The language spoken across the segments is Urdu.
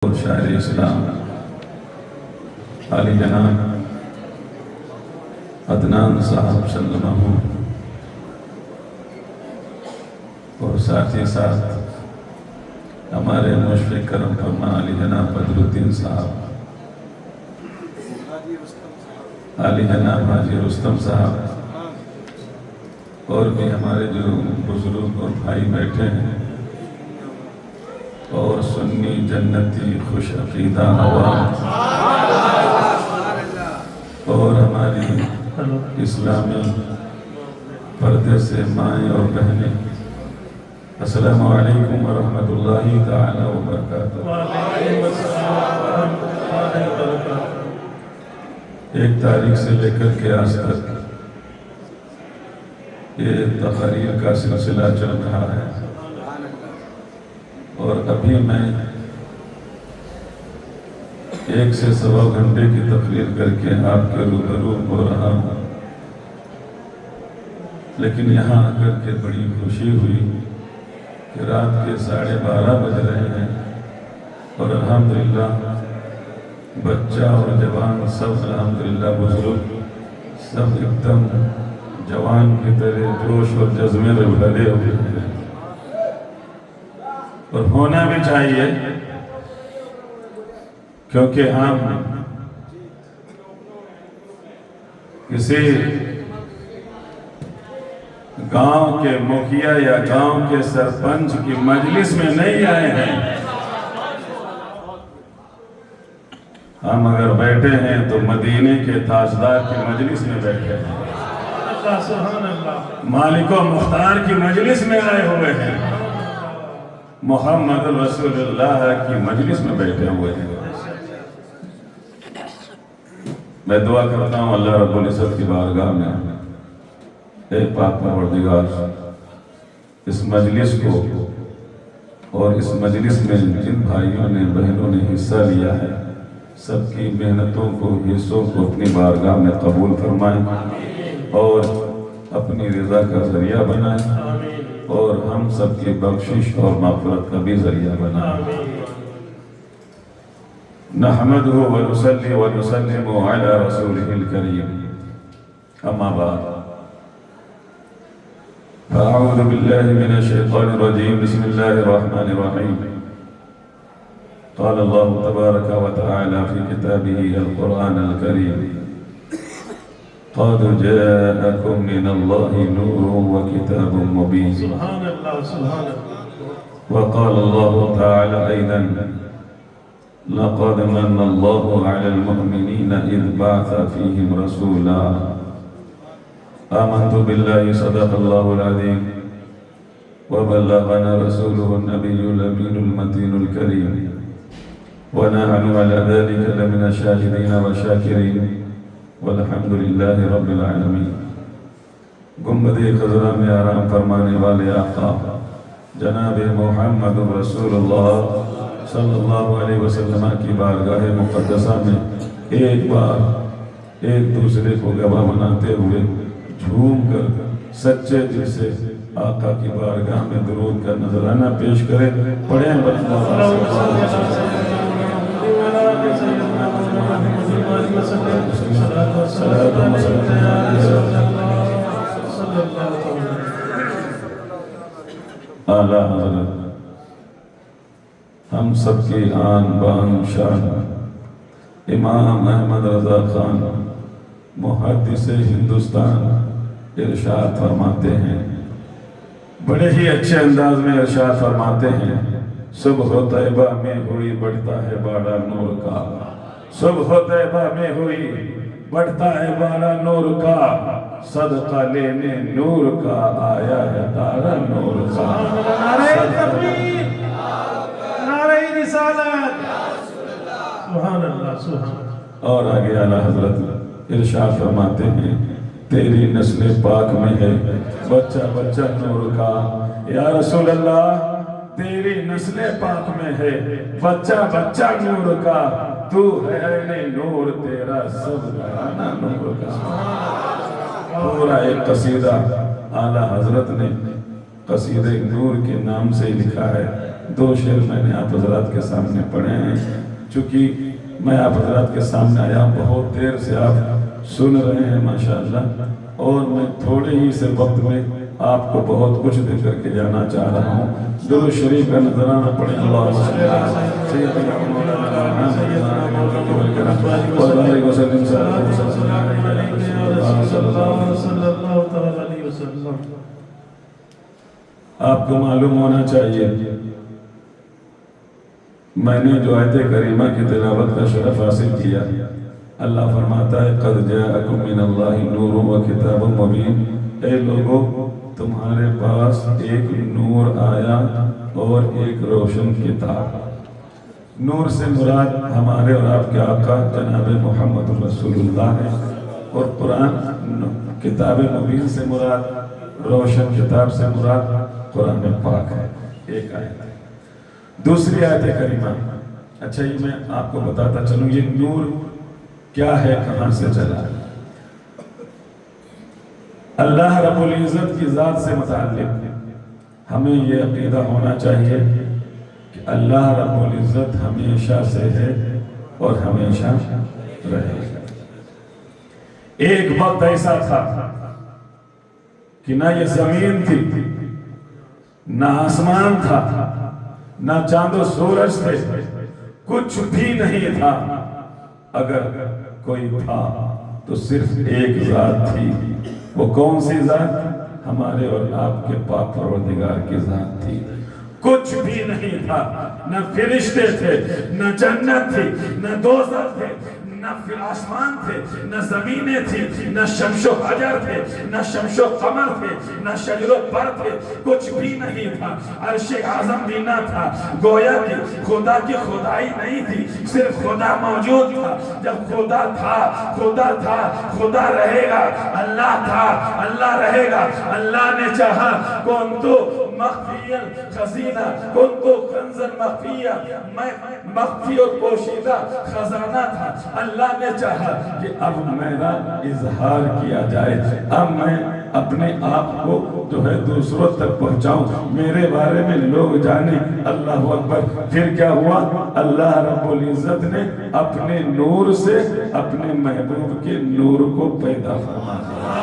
اور شاعر اسلام علی جناب عدنان صاحب سلمہ اور ساتھ ہی ساتھ ہمارے مشفق کرم فرما علی جناب بدر الدین صاحب، علی جناب حاجی رستم صاحب، اور بھی ہمارے جو بزرگ اور بھائی بیٹھے ہیں، اور سنی جنتی خوش عقیدہ عوام، اور ہماری اسلامی پردے سے مائیں اور بہنیں، السلام علیکم ورحمۃ اللہ تعالی وبرکاتہ۔ ایک تاریخ سے لے کر کے آج تک یہ تقاریر کا سلسلہ چل رہا ہے، اور ابھی میں 1 سے سوا گھنٹے کی تقریر کر کے آپ کے روبرو ہو رہا ہوں، لیکن یہاں آ کر کے بڑی خوشی ہوئی کہ رات کے 12:30 بج رہے ہیں، اور الحمدللہ بچہ اور جوان سب الحمدللہ بزرگ سب ایک دم جوان کی طرح جوش اور جذبے میں بھرے ہوئے ہیں، اور ہونا بھی چاہیے، کیونکہ ہم کسی گاؤں کے مکھیا یا گاؤں کے سرپنچ کی مجلس میں نہیں آئے ہیں، ہم اگر بیٹھے ہیں تو مدینے کے تاجدار کی مجلس میں بیٹھے ہیں، مالک و مختار کی مجلس میں آئے ہوئے ہیں، محمد رسول اللہ کی مجلس میں بیٹھے ہوئے ہیں۔ میں دعا کرتا ہوں اللہ رب العزت کی بارگاہ میں، اے پاک پروردگار، اس مجلس کو اور اس مجلس میں جن بھائیوں نے بہنوں نے حصہ لیا ہے، سب کی محنتوں کو حصوں کو اپنی بارگاہ میں قبول فرمائیں اور اپنی رضا کا ذریعہ بنائیں، اور ہم سب کی بخشش اور مغفرت کا بھی ذریعہ بنائیں۔ نحمدہ ونصلی ونسلم علی رسولہ الکریم، اما بعد، فاعوذ باللہ من الشیطان الرجیم، بسم اللہ الرحمن الرحیم۔ قال اللہ تبارک و تعالی فی کتابہ القرآن الکریم، قد جاءکم من اللہ نور و کتاب مبین۔ سبحان اللہ سبحان اللہ۔ وقال اللہ تعالی ایضا، لقد من اللہ علی المؤمنین اذ بعث فیہم رسولا۔ آمنت باللہ صدق اللہ العظیم وبلغنا رسوله النبی الامین المتین الکریم، ونحن على ذلك لمن الشاهدين والشاکرین، والحمد للہ رب العالمین۔ گنبد خضرا میں آرام فرمانے والے آقا جناب محمد رسول اللہ صلی اللہ علیہ وسلم کی بارگاہ مقدسہ میں ایک بار ایک دوسرے کو گواہ بناتے ہوئے جھوم کر سچے دل سے آقا کی بارگاہ میں درود کا نذرانہ پیش کریں، پڑھیں اعلیٰ حضرت ہم سب کی آن بان شان امام احمد رضا خان محدث ہندوستان ارشاد فرماتے ہیں، بڑے ہی اچھے انداز میں ارشاد فرماتے ہیں، صبح طیبہ میں ہوئی بڑھتا ہے باڑا نور کا، صبح طیبہ میں ہوئی بڑھتا ہے باڑا نور کا، صدقہ لینے نور کا آیا ہے تارا نور کا۔ نعرہ تکبیر، نعرہ رسالت، سبحان اللہ سبحان اللہ۔ اور آگے اعلیٰ حضرت ارشاد فرماتے ہیں، تیری نسل پاک میں ہے بچہ بچہ نور کا، یا رسول اللہ تیری نسل پاک میں ہے بچہ بچہ نور کا، تو ہے عین نور تیرا سب گھرانہ نور کا۔ پورا ایک قصیدہ اعلیٰ حضرت نے قصیدہ نور کے نام سے لکھا ہے، دو شعر میں نے آپ حضرات کے سامنے پڑھے ہیں. چونکہ میں آپ حضرات کے سامنے آیا ہوں، بہت دیر سے آپ سن رہے ہیں ماشاءاللہ، اور میں تھوڑے ہی سے وقت میں آپ کو بہت کچھ دے کر کے جانا چاہ رہا ہوں. درود شریف کا نذرانہ پڑھیں. اللہم صلی علی سیدنا مولانا محمد وعلى وسلم صلی اللہ علیہ وسلم. آپ کو معلوم ہونا چاہیے، میں نے جو آیت کریمہ کی تلاوت کا شرف حاصل کیا، اللہ فرماتا ہے قد جاءکم من اللہ نور و کتاب مبین. اے لوگوں، تمہارے پاس ایک نور آیا اور ایک روشن کتاب. نور سے مراد ہمارے اور آپ کے آقا جناب محمد رسول اللہ ہے، اور قرآن کتاب مبین سے مراد، روشن کتاب سے مراد قرآن پاک ہے. ایک آیت. دوسری آیت کریمہ، اچھا یہ میں آپ کو بتاتا چلوں یہ نور کیا ہے، کہاں سے چلا. اللہ رب العزت کی ذات سے متعلق ہمیں یہ عقیدہ ہونا چاہیے کہ اللہ رب العزت ہمیشہ سے ہے اور ہمیشہ رہے گا. ایک وقت ایسا تھا کہ نہ یہ زمین تھی، نہ آسمان تھا، نہ چاند و سورج تھے، کچھ بھی نہیں تھا. اگر کوئی تھا تو صرف ایک ذات تھی. وہ کون سی ذات؟ ہمارے اور آپ کے پاک پروردگار کی ذات تھی. کچھ بھی نہیں تھا، نہ فرشتے تھے، نہ جنت تھی، نہ دوزخ تھے، نہ پھر آسمان تھے، نہ زمینیں تھی، نہ شمس و حجر تھے، نہ شمس و قمر تھے، نہ شجر و پر تھے. کچھ بھی نہیں تھا. عرش اعظم بھی نہ تھا. گویا کہ خدا کی خدائی نہیں تھی، صرف خدا موجود تھا. جب خدا تھا، خدا تھا، خدا رہے گا. اللہ تھا، اللہ رہے گا. اللہ نے چاہا کنتو مخفی خزینہ، کنتو کنزا مخفیہ، میں مخفی اور پوشیدہ خزانہ تھا. اللہ نے چاہا کہ اب میرا اظہار کیا جائے، اب میں اپنے آپ کو جو ہے دوسروں تک پہنچاؤں، میرے بارے میں لوگ جانے. اللہ اکبر. پھر کیا ہوا؟ اللہ رب العزت نے اپنے نور سے اپنے محبوب کے نور کو پیدا فرما دیا.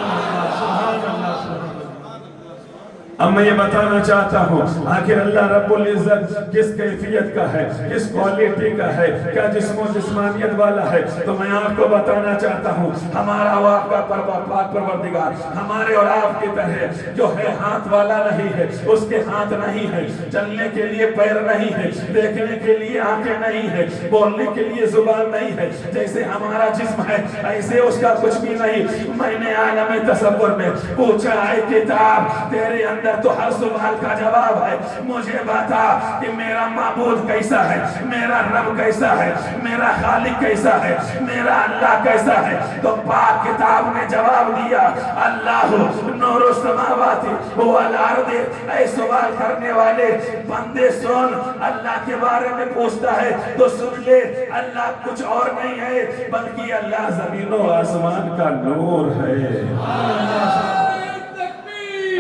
اب میں یہ بتانا چاہتا ہوں آخر اللہ رب العزت کس کیفیت کا ہے، کس کوالٹی کا ہے، کیا جسم و جسمانیت والا ہے. تو میں آپ کو بتانا چاہتا ہوں ہمارا واقعہ پاک پروردگار ہمارے اور آپ کی طرح جو ہے ہاتھ والا نہیں ہے. اس کے ہاتھ نہیں ہے، چلنے کے لیے پیر نہیں ہے، دیکھنے کے لیے آنکھیں نہیں ہے، بولنے کے لیے زبان نہیں ہے. جیسے ہمارا جسم ہے ایسے اس کا کچھ بھی نہیں. میں نے عالم تصور میں پوچھا ہے کتاب تیرے اندر تو ہر سوال کا جواب ہے. مجھے بتا کہ میرا معبود کیسا ہے، میرا رب کیسا ہے، میرا خالق کیسا ہے، میرا اللہ کیسا ہے. تو پاک کتاب نے جواب دیا اللہ نور السماوات والارض. اے سوال کرنے والے بندے سن، اللہ کے بارے میں پوچھتا ہے تو سن لے. اللہ کچھ اور نہیں ہے بلکہ اللہ زمین و آسمان کا نور ہے.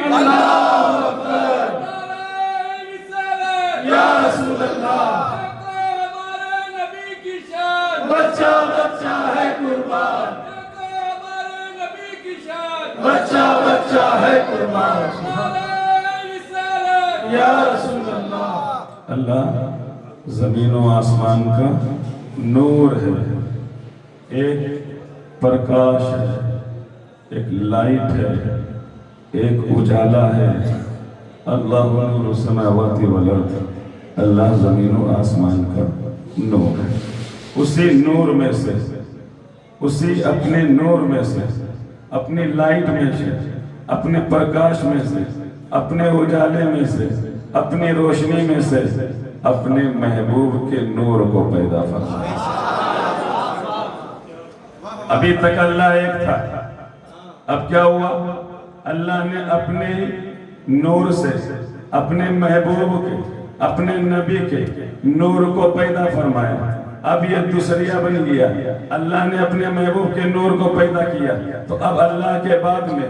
اللہ اکبر. یا رسول اللہ. ہمارے نبی کی شان، بچہ بچہ ہے قربان، ہمارے نبی کی شان، بچہ بچہ ہے قربان. یا رسول اللہ. اللہ زمین و آسمان کا نور ہے، ایک پرکاش ہے، ایک لائٹ ہے، ایک اجالا ہے. اللہ نور السماوات والارض. اللہ زمین و آسمان کا نور ہے. اسی نور میں سے، اسی اپنے نور میں سے، اپنی لائٹ میں سے، اپنے پرکاش میں سے، اپنے اجالے میں سے، اپنی روشنی میں سے اپنے محبوب کے نور کو پیدا فرمایا. ابھی تک اللہ ایک تھا، اب کیا ہوا؟ اللہ نے اپنے نور سے اپنے محبوب کے، اپنے نبی کے نور کو پیدا فرمایا. اب یہ دوسریا بن گیا. اللہ نے اپنے محبوب کے نور کو پیدا کیا تو اب اللہ کے بعد میں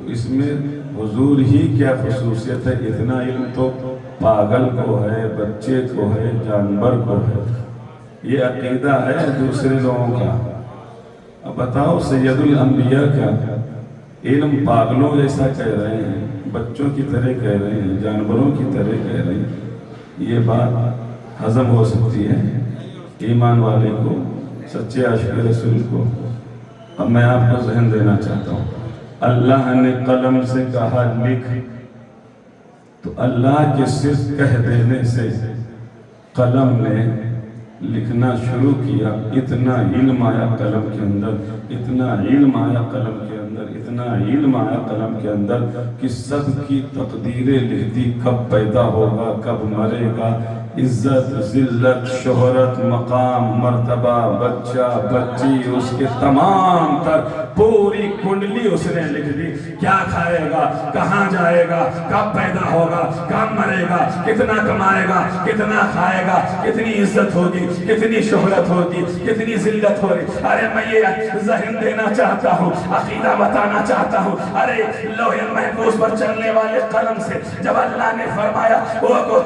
تو اس میں حضور ہی کیا خصوصیت ہے؟ اتنا علم تو پاگل کو ہے، بچے کو ہے، جانور کو ہے۔ یہ عقیدہ ہے دوسرے لوگوں کا۔ اب بتاؤ سید الانبیاء کا علم پاگلوں جیسا کہہ رہے ہیں، بچوں کی طرح کہہ رہے ہیں، جانوروں کی طرح کہہ رہے ہیں، یہ بات ہضم ہو سکتی ہے ایمان والے کو، سچے عاشق رسول کو؟ اب میں آپ کو ذہن دینا چاہتا ہوں، اللہ نے قلم سے کہا لکھ، تو اللہ کے صرف کہہ دینے سے قلم نے لکھنا شروع کیا۔ اتنا علم آیا قلم کے اندر، اتنا علم آیا قلم کے اندر، اتنا علم آیا قلم کے اندر کہ سب کی تقدیریں لکھ دی، کب پیدا ہوگا، کب مرے گا، عزت، ذلت، شہرت، مقام، مرتبہ، بچہ، بچی، اس کے تمام تر پوری کنڈلی اس نے لکھ دی۔ کیا کھائے گا، کہاں جائے گا، کب پیدا ہوگا، کب مرے گا، کتنا کمائے گا، کتنا کھائے گا، کتنی عزت ہوگی، کتنی شہرت ہوگی، کتنی ذلت ہوگی۔ ارے میں یہ ذہن دینا چاہتا ہوں، عقیدہ بتانا چاہتا ہوں۔ ارے لوح محفوظ پر چلنے والے قلم سے جب اللہ نے فرمایا تو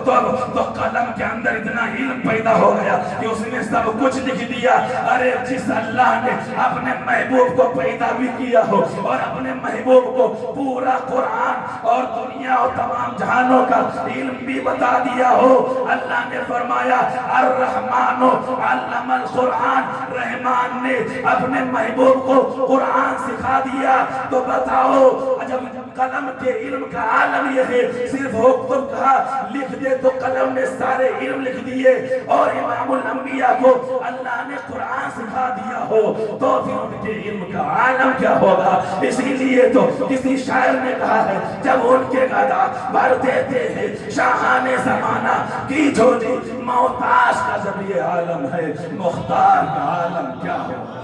قلم کے اندر اتنا علم پیدا ہو گیا کہ اس نے سب کچھ لکھ دیا۔ ارے جس اللہ نے اپنے محبوب کو پیدا بھی کیا ہو اور اپنے محبوب کو پورا قرآن اور دنیا اور تمام جہانوں کا علم بھی بتا دیا ہو، اللہ نے فرمایا الرحمن علم القرآن، رحمان نے اپنے محبوب کو قرآن سکھا دیا۔ تو بتاؤ جب قلم کے علم کا عالم یہ ہے، صرف حکم کہا لکھ دے تو قلم نے سارے علم لکھ دیے، اور امام الانبیاء کو اللہ نے قرآن سکھا دیا ہو تو پھر ان کے علم کا عالم کیا ہوگا؟ اسی لیے تو کسی شاعر نے کہا ہے جب ان کے گدا بھر دیتے ہیں شاہان زمانہ کی جھولی، محتاج کا جب یہ عالم ہے مختار کا عالم کیا ہوگا؟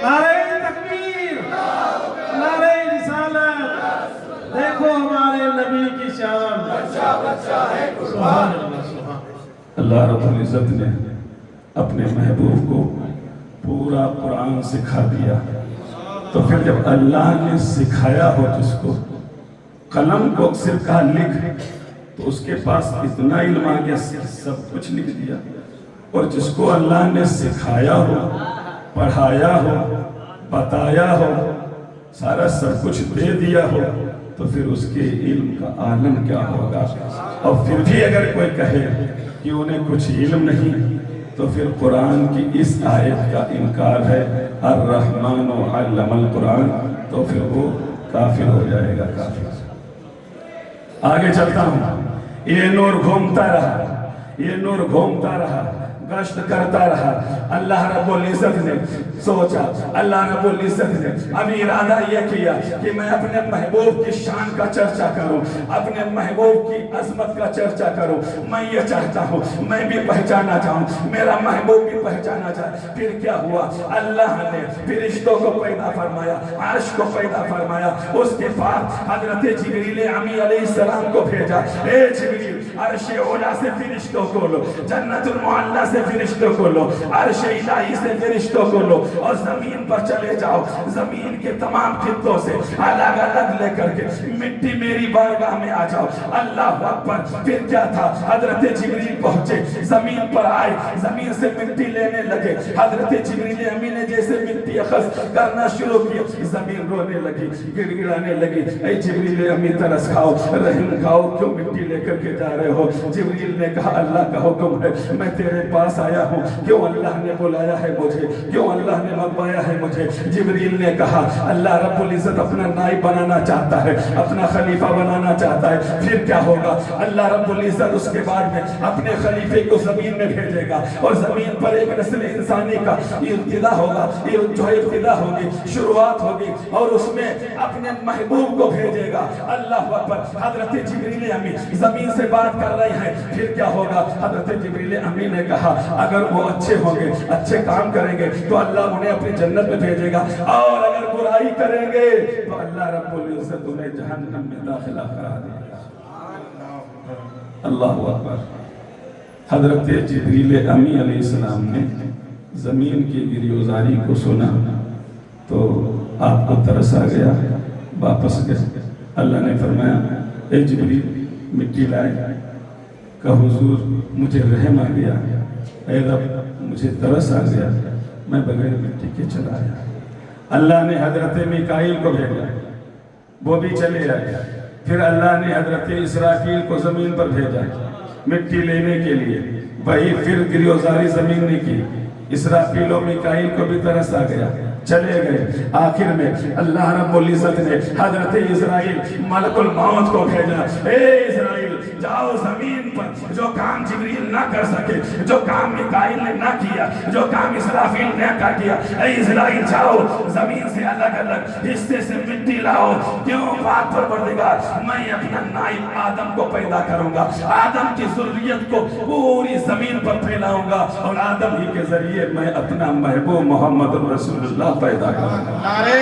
نعرہ تکبیر، نعرہ رسالت، دیکھو ہمارے نبی کی شان، سبحان اللہ سبحان اللہ رب العزت نے اپنے محبوب کو پورا قرآن سکھا دیا۔ تو پھر جب اللہ نے سکھایا ہو جس کو، قلم کو صرف کہا لکھ، تو اس کے پاس اتنا علم آ گیا سب کچھ لکھ دیا۔ اور جس کو اللہ نے سکھایا ہو، پڑھایا ہو، بتایا ہو، سارا سب کچھ دے دیا ہو، تو پھر اس کے علم کا عالم کیا ہوگا؟ اور پھر بھی اگر کوئی کہے کہ انہیں کچھ علم نہیں، تو پھر قرآن کی اس آیت کا انکار ہے الرحمن علم القرآن، تو پھر وہ کافر ہو جائے گا، کافر۔ آگے چلتا ہوں، یہ نور گھومتا رہا، یہ نور گھومتا رہا، گشت کرتا رہا۔ اللہ رب العزت نے سوچا، اللہ رب العزت نے اب ارادہ یہ کیا کہ میں اپنے محبوب کی شان کا چرچا کروں، اپنے محبوب کی عظمت کا چرچا کروں۔ میں یہ چاہتا ہوں میں بھی پہچانا چاہوں، میرا محبوب بھی پہچانا چاہے۔ پھر کیا ہوا؟ اللہ نے فرشتوں کو پیدا فرمایا، عرش کو پیدا فرمایا، اس کے بعد حضرت جبریل امی علیہ السلام کو بھیجا، اے جبریل عرش اولا سے فرشتوں کو لو، جنت المعلا سے فرشتوں کو لو، عرش الہی سے فرشتوں کو لو، اور زمین پر چلے جاؤ، زمین کے تمام خطوں سے الگ الگ لے کر کے مٹی میری بارگاہ میں آ جاؤ۔ اللہ اکبر۔ پھر کیا تھا؟ حضرت جبریل پہنچے، زمین پر آئے، زمین سے مٹی لینے لگے۔ حضرت جبریل امی نے جیسے مٹی اخذ کرنا شروع کی، زمین رونے لگی، گڑ گڑانے لگی۔ اے جبریل امی ترس کھاؤ، رحم کھاؤ، کیوں مٹی لے کر کے جا رہے ہو؟ جبریل نے کہا اللہ کا حکم ہے، میں تیرے پاس آیا ہوں، کیوں اللہ نے بلایا ہے مجھے، کیوں اللہ نے منگوایا ہے مجھے؟ جبریل نے کہا اللہ رب العزت اپنا نائب بنانا چاہتا ہے، اپنا خلیفہ بنانا چاہتا ہے۔ پھر کیا ہوگا؟ اللہ رب العزت اس کے بعد میں اپنے خلیفے کو زمین میں بھیجے گا، اور زمین پر ایک نسل انسانی کا ابتدا ہوگا، یہ جو ابتدا ہوگی، شروعات ہوگی، اور اس میں اپنے محبوب کو بھیجے گا۔ اللہ اکبر۔ حضرت جبریل امی زمین سے بات کر رہے ہیں۔ پھر کیا ہوگا؟ حضرت جبریل امی نے کہا اگر وہ اچھے ہوں گے، اچھے کام کریں گے تو اللہ انہیں اپنی جنت میں بھیجے گا، اور اگر برائی کریں گے تو اللہ رب العزت انہیں جہنم میں داخلہ کرا دے گا۔ اللہ اکبر۔ حضرت جبریل امی علیہ السلام نے زمین کی گریزاری کو سنا، تو آپ کو ترس آ گیا، واپس گئے۔ اللہ نے فرمایا اے جبریل مٹی لائے، کہ حضور مجھے رحم آ گیا، اے رب مجھے ترس آ گیا، میں بغیر مٹی کے چلا آیا۔ اللہ نے حضرت میکائیل کو بھیجا، وہ بھی چلے آئے۔ پھر اللہ نے حضرت اسرافیل کو زمین پر بھیجا مٹی لینے کے لیے، وہی پھر گریوزاری زمین نے کی۔ اسرافیل و میکائیل کو بھی ترس آ گیا، چلے گئے۔ آخر میں اللہ رب العزت نے حضرت اسرائیل ملک الموت کو بھیجا، اے اسرائیل جاؤ زمین پر جو کام جبریل نہ کر سکے، جو کام میکائیل نے نہ کیا، جو کام اسرافیل نے نہ کیا، اے اسرائیل جاؤ زمین سے الگ الگ حصے سے مٹی لاؤ۔ کیوں پاک پروردگار، میں اپنا نائب آدم کو پیدا کروں گا، آدم کی ذریت کو پوری زمین پر پھیلاؤں گا، اور آدم ہی کے ذریعے میں اپنا محبوب محمد رسول اللہ پیدا کروں گا۔ نعرہ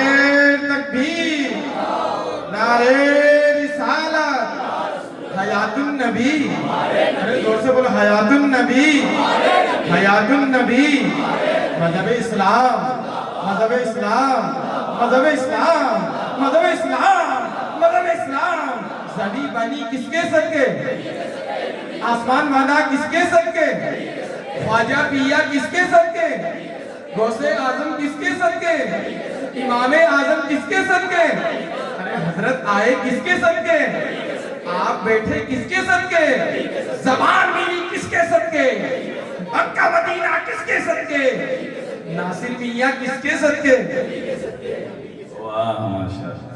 تکبیر، نعرہ رسالت، حیات النبی، ارے زور سے بولو حیات النبی، حیات النبی، مذہب اسلام، مذہب اسلام، مذہب اسلام، مذہب اسلام، مذہب اسلام۔ زمین بنی کس کے صدقے؟ آسمان بنا کس کے صدقے؟ خواجہ پیا کس کے صدقے؟ غوث اعظم کس کے صدقے؟ امام اعظم کس کے صدقے؟ ارے حضرت آئے کس کے صدقے؟ آپ بیٹھے کس کے صدقے؟ زبان ملی کس کے صدقے؟ مکہ مدینہ کس کے صدقے؟ ناصر میاں کس کے صدقے؟ واہ ماشاءاللہ،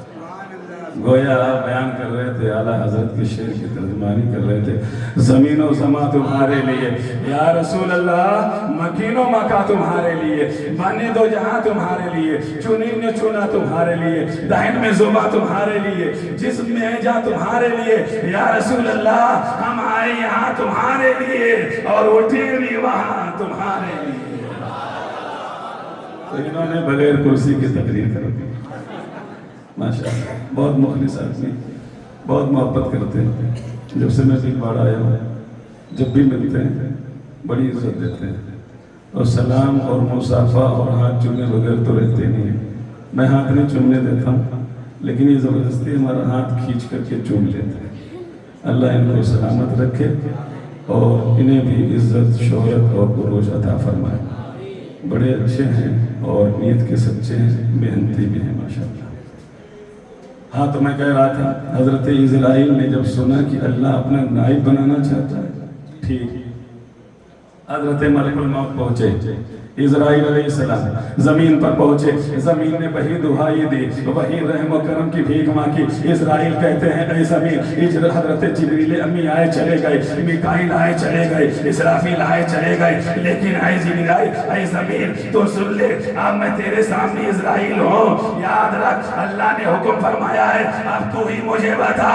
گویا آپ بیان کر رہے تھے، اعلیٰ حضرت کے شعر کی ترجمانی کر رہے تھے۔ زمین و سما تمہارے لیے یا رسول اللہ، مکین و مکہ تمہارے لیے، بنے دو جہاں تمہارے لیے، چنی نے چنا تمہارے لیے، دہن میں زبا تمہارے لیے، جسم میں جا تمہارے لیے۔ یا رسول اللہ ہم آئے یہاں تمہارے لیے اور اٹھے بھی وہاں تمہارے لیے۔ تو انہوں نے بغیر کرسی کی تقریر کر دی، ماشاءاللہ، بہت مخلص آدمی، بہت محبت کرتے ہیں۔ جب سے میں بھی باڑ آیا ہوں، جب بھی ملتے ہیں بڑی عزت دیتے ہیں، اور سلام اور مصافحہ اور ہاتھ چومے بغیر تو رہتے نہیں ہیں۔ میں ہاتھ نہیں چومنے دیتا ہوں، لیکن یہ زبردستی ہمارا ہاتھ کھینچ کر کے چوم لیتے ہیں۔ اللہ ان کو سلامت رکھے اور انہیں بھی عزت، شہرت اور عروج عطا فرمائے۔ بڑے اچھے ہیں اور نیت کے سچے ہیں، محنتی بھی ہیں ماشاءاللہ۔ ہاں تو میں کہہ رہا تھا، حضرت اسرائیل نے جب سنا کہ اللہ اپنا نائب بنانا چاہتا ہے، ٹھیک، حضرت ملک الموت پہنچے، اسرائیل علیہ السلام زمین پر پہنچے، زمین نے وہی دعائی دی، وہی رحم و کرم کی بھیک مانگی۔ اسرائیل کہتے ہیں اے زمین، حضرت جبریل امی آئے چلے گئے، میکائیل آئے چلے گئے، اسرافیل آئے چلے گئے، لیکن اے جبریل، اے زمین تو سن لے، اب میں تیرے سامنے اسرائیل ہوں، یاد رکھ اللہ نے حکم فرمایا ہے، اب تو ہی مجھے بتا،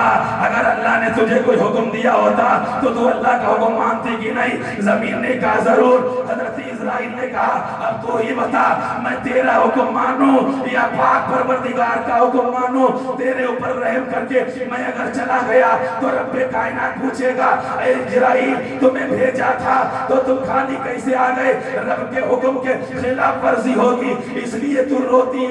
اگر اللہ نے تجھے کوئی حکم دیا ہوتا تو اللہ کا حکم مانتی کی نہیں؟ زمین نے کہا ضرور۔ حضرت اسرائیل نے کہا اب تو ہی بتا، میں تیرا حکم مانوں یا پاک پروردگار کا حکم مانوں؟ تیرے اوپر رحم کر کے میں اگر چلا گیا تو رب کائنات پوچھے گا اے اسرائیل تمہیں بھیجا تھا تو تم خالی کیسے آ گئے؟ رب کے حکم کے خلاف ورزی ہوگی، اس لیے تو روتی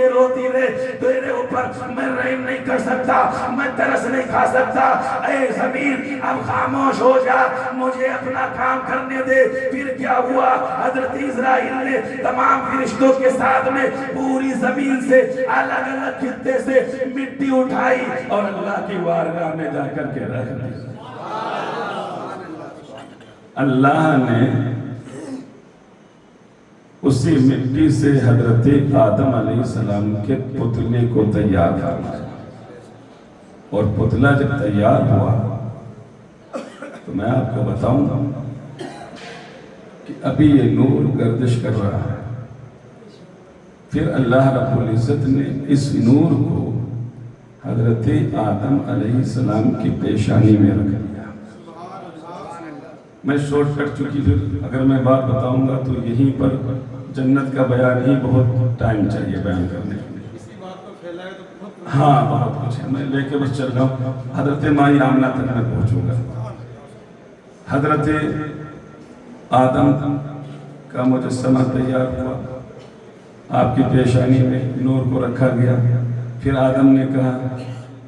رہے، تیرے اوپر میں رحم نہیں کر سکتا، میں ترس نہیں کھا سکتا۔ اے زمین اب خاموش ہو جا، مجھے اپنا کام کرنے دے۔ پھر کیا ہوا؟ حضرت اسرائیل نے تمام فرشتوں کے ساتھ میں پوری زمین سے الگ الگ خطے سے مٹی اٹھائی اور اللہ کی بارگاہ میں جا کر کے رکھ دی۔ اللہ نے اسی مٹی سے حضرت آدم علیہ السلام کے پتلے کو تیار فرمایا، اور پتلا جب تیار ہوا تو میں آپ کو بتاؤں گا کہ ابھی یہ نور گردش کر رہا ہے۔ پھر اللہ رب العزت نے اس نور کو حضرت آدم علیہ السلام کی پیشانی میں رکھ دیا۔ میں شارٹ کٹ چکی، پھر اگر میں بات بتاؤں گا تو یہیں پر جنت کا بیان ہی بہت ٹائم چاہیے بیان کرنے کے لیے۔ ہاں بہت کچھ ہے، میں لے کے بس چل رہا ہوں، حضرت مائی آمنہ تک میں پہنچوں گا۔ حضرت آدم کا مجسمہ تیار ہوا، آپ کی پیشانی میں نور کو رکھا گیا. پھر آدم نے کہا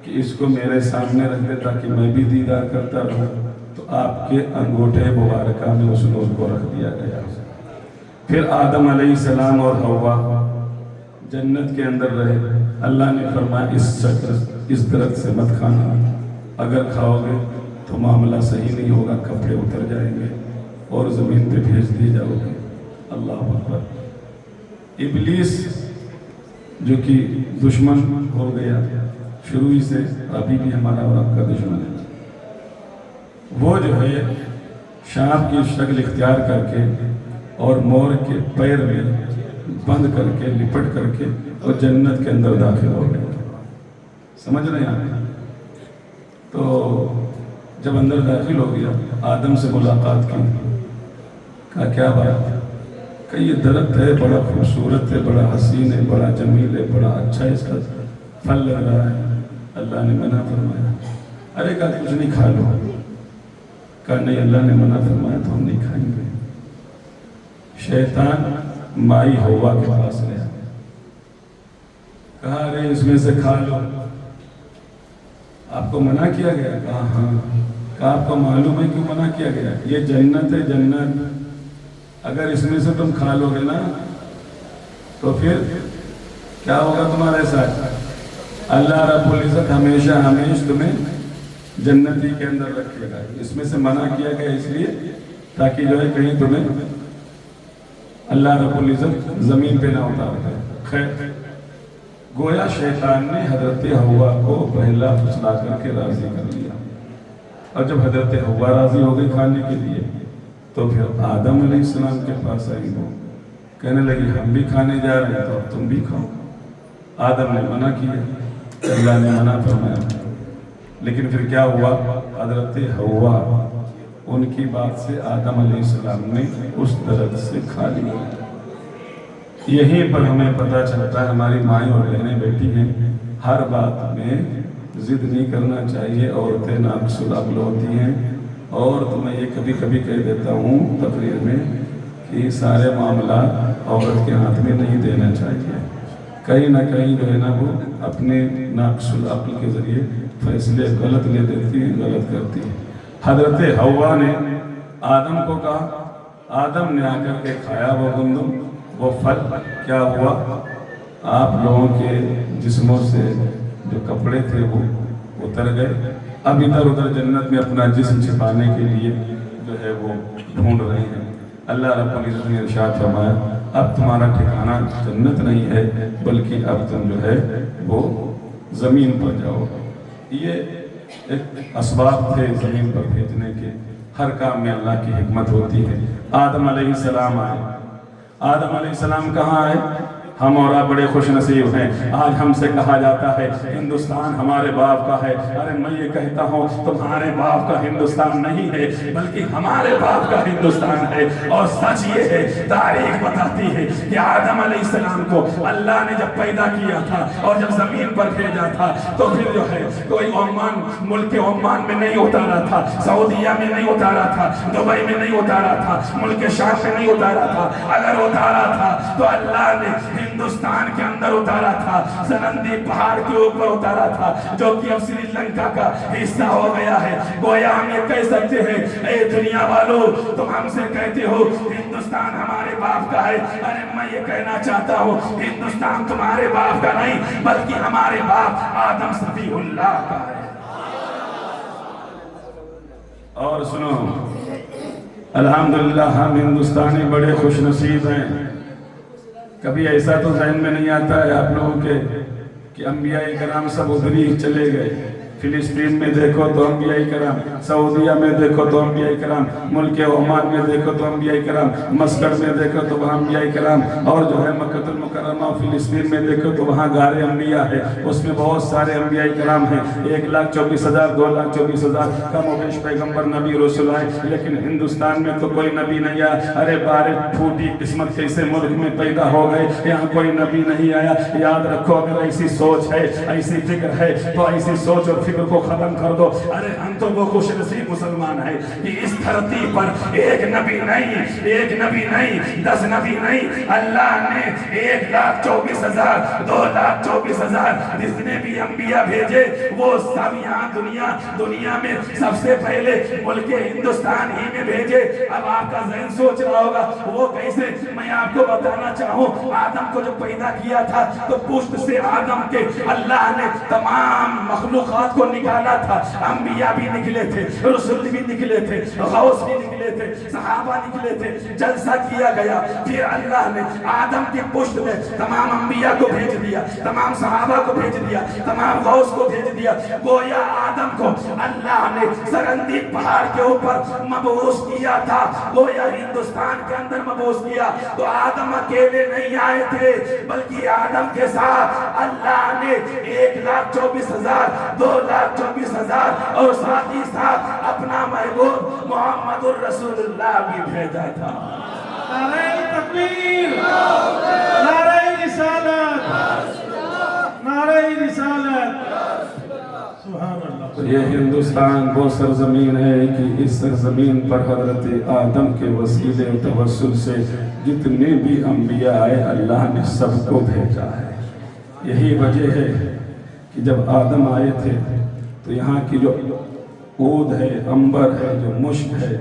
کہ اس کو میرے سامنے رکھ دے تاکہ میں بھی دیدار کرتا رہوں. تو آپ کے انگوٹھے مبارکہ میں اس نور کو رکھ دیا گیا. پھر آدم علیہ السلام اور حوا جنت کے اندر رہے. اللہ نے فرمایا اس درخت سے مت کھانا، اگر کھاؤ گے تو معاملہ صحیح نہیں ہوگا، کپڑے اتر جائیں گے اور زمین پہ بھیج دیے جاؤ گے. اللہ اکبر. ابلیس جو کہ دشمن ہو گیا شروع ہی سے، ابھی بھی ہمارا اور آپ کا دشمن ہے، وہ جو ہے سانپ کی شکل اختیار کر کے اور مور کے پیر میں بند کر کے لپٹ کر کے اور جنت کے اندر داخل ہو گیا. سمجھ رہے ہیں آپ؟ تو جب اندر داخل ہو گیا آدم سے ملاقات کی. کہا کیا بات ہے؟ کہ یہ درخت ہے، بڑا خوبصورت ہے، بڑا حسین ہے، بڑا جمیل ہے، بڑا اچھا ہے، اس کا پھل لگ رہا ہے. اللہ نے منع فرمایا. ارے کہا کچھ نہیں کھا لو. کہا نہیں اللہ نے منع فرمایا تو ہم نہیں کھائیں گے. شیطان مائی ہوا کے پاس گیا. کہا ارے اس میں سے کھا لو. آپ کو منع کیا گیا؟ کہا ہاں. کہا آپ کو معلوم ہے کیوں منع کیا گیا؟ یہ جنت ہے، جنت. اگر اس میں سے تم کھا لو گے نا تو پھر کیا ہوگا تمہارے ساتھ؟ اللہ رب العزت ہمیشہ تمہیں جنتی کے اندر رکھے گا. اس میں سے منع کیا گیا اس لیے تاکہ جو ہے کہیں تمہیں اللہ رب العزت زمین پہ نہ اتار دے. خیر، گویا شیطان نے حضرت حوا کو پہلا پھسلا کر کے راضی کر لیا. اور جب حضرت حوا راضی ہو گئی کھانے کے لیے تو پھر آدم علیہ السلام کے پاس آئی. وہ کہنے لگی ہم بھی کھانے جا رہے ہیں تو اب تم بھی کھاؤ. آدم نے منع کیا، اللہ نے منع فرمایا. لیکن پھر کیا ہوا؟ حضرت حوا ان کی بات سے آدم علیہ السلام نے اس درخت سے کھا لیا. یہیں پر ہمیں پتہ چلتا ہے ہماری مائیں اور بہنیں بیٹی ہیں، ہر بات میں ضد نہیں کرنا چاہیے. عورتیں ناقص العقل ہوتی ہیں. اور تو میں یہ کبھی کبھی کہہ دیتا ہوں تقریر میں کہ سارے معاملات عورت کے ہاتھ میں نہیں دینا چاہیے. کہیں نہ کہیں جو ہے نا وہ اپنے ناقص العقل کے ذریعے فیصلے غلط لے دیتی ہیں، غلط کرتی ہیں. حضرت حوا نے آدم کو کہا، آدم نے آ کر کے کھایا وہ گندم، وہ پھل. کیا ہوا؟ آپ لوگوں کے جسموں سے جو کپڑے تھے وہ اتر گئے. اب ادھر ادھر جنت میں اپنا جسم چھپانے کے لیے جو ہے وہ ڈھونڈ رہے ہیں. اللہ رب العزت نے ارشاد فرمایا اب تمہارا ٹھکانہ جنت نہیں ہے بلکہ اب تم جو ہے وہ زمین پر جاؤ. یہ ایک اسباب تھے زمین پر بھیجنے کے. ہر کام میں اللہ کی حکمت ہوتی ہے. آدم علیہ السلام آئے. آدم علیہ السلام کہاں آئے؟ ہم اور آپ بڑے خوش نصیب ہیں. آج ہم سے کہا جاتا ہے ہندوستان ہمارے باپ کا ہے. ارے میں یہ کہتا ہوں تمہارے باپ کا ہندوستان نہیں ہے بلکہ ہمارے باپ کا ہندوستان ہے. اور سچ یہ ہے، تاریخ بتاتی ہے کہ آدم علیہ السلام کو اللہ نے جب پیدا کیا تھا اور جب زمین پر بھیجا تھا تو پھر جو ہے کوئی عمان، ملک عمان میں نہیں اتارا تھا، سعودیہ میں نہیں اتارا تھا، دبئی میں نہیں اتارا تھا، ملک شام میں نہیں اتارا تھا. اگر اتارا تھا تو اللہ نے ہندوستان کے اندر اتارا تھا، سنندی پہاڑ کے اوپر اتارا تھا جو کہ اب سری لنکا کا حصہ ہو گیا ہے. گویا ہم یہ کہہ سکتے ہیں اے دنیا والو تم ہم سے کہتے ہو ہندوستان ہمارے باپ کا ہے. ارے میں یہ کہنا چاہتا ہوں ہندوستان تمہارے باپ کا نہیں بلکہ ہمارے باپ آدم صفی اللہ کا ہے. اور سنو الحمدللہ ہم ہندوستانی بڑے خوش نصیب ہیں. کبھی ایسا تو ذہن میں نہیں آتا ہے آپ لوگوں کے کہ انبیاء کرام سب ادھر ہی چلے گئے. فلسطین میں دیکھو تو انبیاء کرام، سعودیہ میں دیکھو تو انبیاء کرام، ملک عمان میں دیکھو تو انبیاء کرام، مسکٹ میں دیکھو تو وہاں انبیاء کرام، اور جو ہے مکہ المکرمہ فلسطین میں دیکھو تو وہاں غار انبیاء ہے. اس میں بہت سارے انبیاء کرام ہیں. 1,24,000 2,24,000 کم و بیش پیغمبر نبی رسول آئے. لیکن ہندوستان میں تو کوئی نبی نہیں آیا. ارے بارش پھوٹی قسمت کیسے ملک میں پیدا ہو گئے، یہاں کوئی نبی نہیں آیا. یاد رکھو اگر ایسی سوچ ہے، ایسی فکر ہے تو ایسی سوچ اور فکر کو ختم کر دو. ارے ہم تو وہ خوش نصیب مسلمان ہیں کہ اس دھرتی پر ایک نبی نہیں 10 نبی نہیں, اللہ نے 1,24,000 2,24,000 جتنے بھی انبیاء بھیجے وہ سب یہاں دنیا میں سب سے پہلے ملک ہندوستان ہی میں بھیجے. اب آپ کا ذہن سوچ رہا ہوگا وہ کیسے. میں آپ کو بتانا چاہوں, آدم کو جو پیدا کیا تھا تو پشت سے آدم کے اللہ نے تمام مخلوقات کو نکالا تھا. انبیاء بھی نکلے تھے, رسول بھی نکلے تھے, غوث بھی نکلے تھے, صحابہ نکلے تھے. جلسہ کیا گیا, پھر اللہ نے آدم کی پشت میں تمام انبیاء کو بھیج دیا, تمام صحابہ کو بھیج دیا, تمام غوث کو بھیج دیا. گویا آدم کو اللہ نے سرندی پہاڑ کے اوپر مبعوث کیا تھا, گویا ہندوستان کے اندر مبعوث کیا. تو آدم اکیلے نہیں آئے تھے بلکہ آدم کے ساتھ اللہ نے 1,24,000 2,24,000 اور ساتھ ہی ساتھ اپنا محبوب محمد الرسول اللہ بھی بھیجا تھا. نعرہ تکبیر, نعرہ رسالت, نعرہ رسالت. سبحان اللہ. تو یہ ہندوستان وہ سرزمین ہے کہ اس سرزمین پر حضرت آدم کے وسیلے و توسل سے جتنے بھی انبیاء آئے اللہ نے سب کو بھیجا ہے. یہی وجہ ہے کہ جب آدم آئے تھے تو یہاں کی جو عود ہے, عنبر ہے, جو مشک ہے,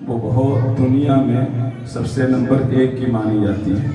وہ بہت دنیا میں سب سے نمبر 1 کی مانی جاتی ہے.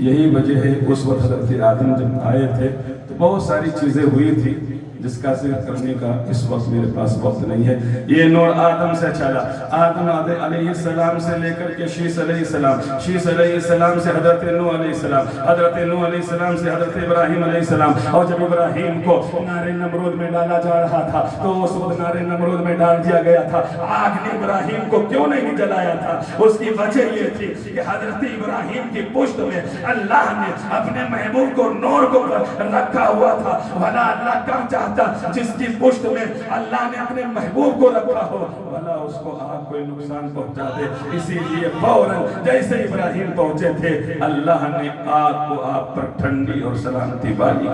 یہی وجہ ہے اس وقت حضرت آدم جب آئے تھے تو بہت ساری چیزیں ہوئی تھی جس کا ذکر کرنے کا اس وقت میرے پاس وقت نہیں ہے. یہ نور آدم سے چلا, آدم علیہ السلام سے لے کر کے شیس علیہ السلام, شیس علیہ السلام سے حضرت نوح علیہ السلام, حضرت نوح علیہ السلام سے حضرت ابراہیم علیہ السلام. اور جب ابراہیم کو نار نمرود میں ڈالا جا رہا تھا تو اس وقت نار نمرود میں ڈال دیا گیا تھا. آگ نے ابراہیم کو کیوں نہیں جلایا تھا؟ اس کی وجہ یہ تھی کہ حضرت ابراہیم کی پشت میں اللہ نے اپنے محبوب کو نور کو رکھا ہوا تھا. بھلا اللہ کم چاہتا جس کی پشت میں اللہ نے اپنے محبوب کو رکھا ہو, بھلا اس کو آگ کوئی نقصان پہنچا دے. اسی لیے فوراً جیسے ابراہیم پہنچے تھے اللہ نے آگ کو آپ پر ٹھنڈی اور سلامتی والی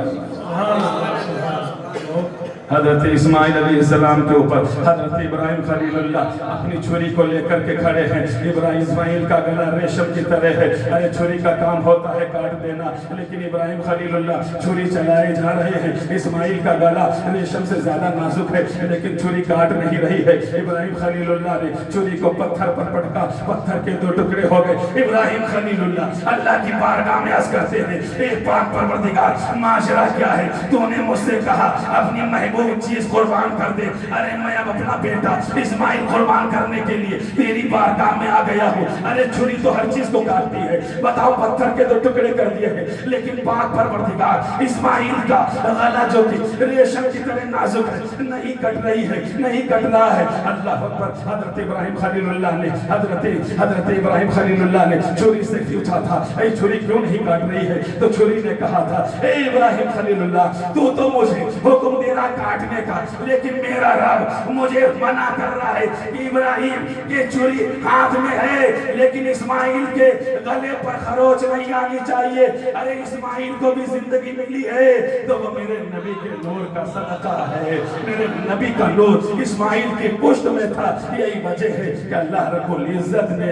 حضرت اسماعیل علیہ السلام کے اوپر حضرت ابراہیم خلیل اللہ اپنی چھری کو لے کر کے کھڑے ہیں. ابراہیم اسماعیل کا گلا ریشم کی طرح ہے. ارے چھری کا کام ہوتا ہے کاٹ دینا, لیکن ابراہیم خلیل اللہ چھری چلائے جا رہے ہیں. اسماعیل کا گلا ریشم سے زیادہ نازک ہے لیکن چھری کاٹ نہیں رہی ہے. ابراہیم خلیل اللہ نے چھری کو پتھر پر پٹکا, پتھر کے 2 ٹکڑے ہو گئے. ابراہیم خلیل اللہ کی بارگاہ میں عرض کرتے ہیں, اے پاک پروردگار معاشرہ کیا ہے؟ تو نے مجھ سے کہا اپنی محبوب چیز قربان کر دے. ارے میں اب اپنا بیٹا اسماعیل قربان کرنے کے لیے تیری بارگاہ میں آ گیا ہوں. ارے چھری تو ہر چیز کو کاٹتی ہے, بتاؤ پتھر کے 2 ٹکڑے کر دیے ہیں, لیکن پاک پروردگار اسماعیل کا گلا جو کہ ریشم کی طرح نازک ہے نہیں کٹ رہی ہے, نہیں کٹ رہا ہے. اللہ اکبر. حضرت ابراہیم خلیل اللہ نے حضرت ابراہیم خلیل اللہ نے چھری سے پوچھا تھا اے چھری کیوں نہیں کاٹ رہی ہے؟ تو چھری نے کہا تھا اے ابراہیم خلیل اللہ تو مجھے حکم دے رہا کاٹنے کا, لیکن میرا رب مجھے منع کر رہا ہے. ابراہیم کے چھری ہاتھ میں ہے لیکن اسماعیل کے گلے پر خروچ نہیں آنی چاہیے. ارے اسماعیل کو بھی زندگی ملی ہے تو وہ میرے نبی کے نور کا صدقہ ہے. میرے نبی کا نور اسماعیل کی پشت میں تھا. یہی وجہ ہے کہ اللہ رب العزت نے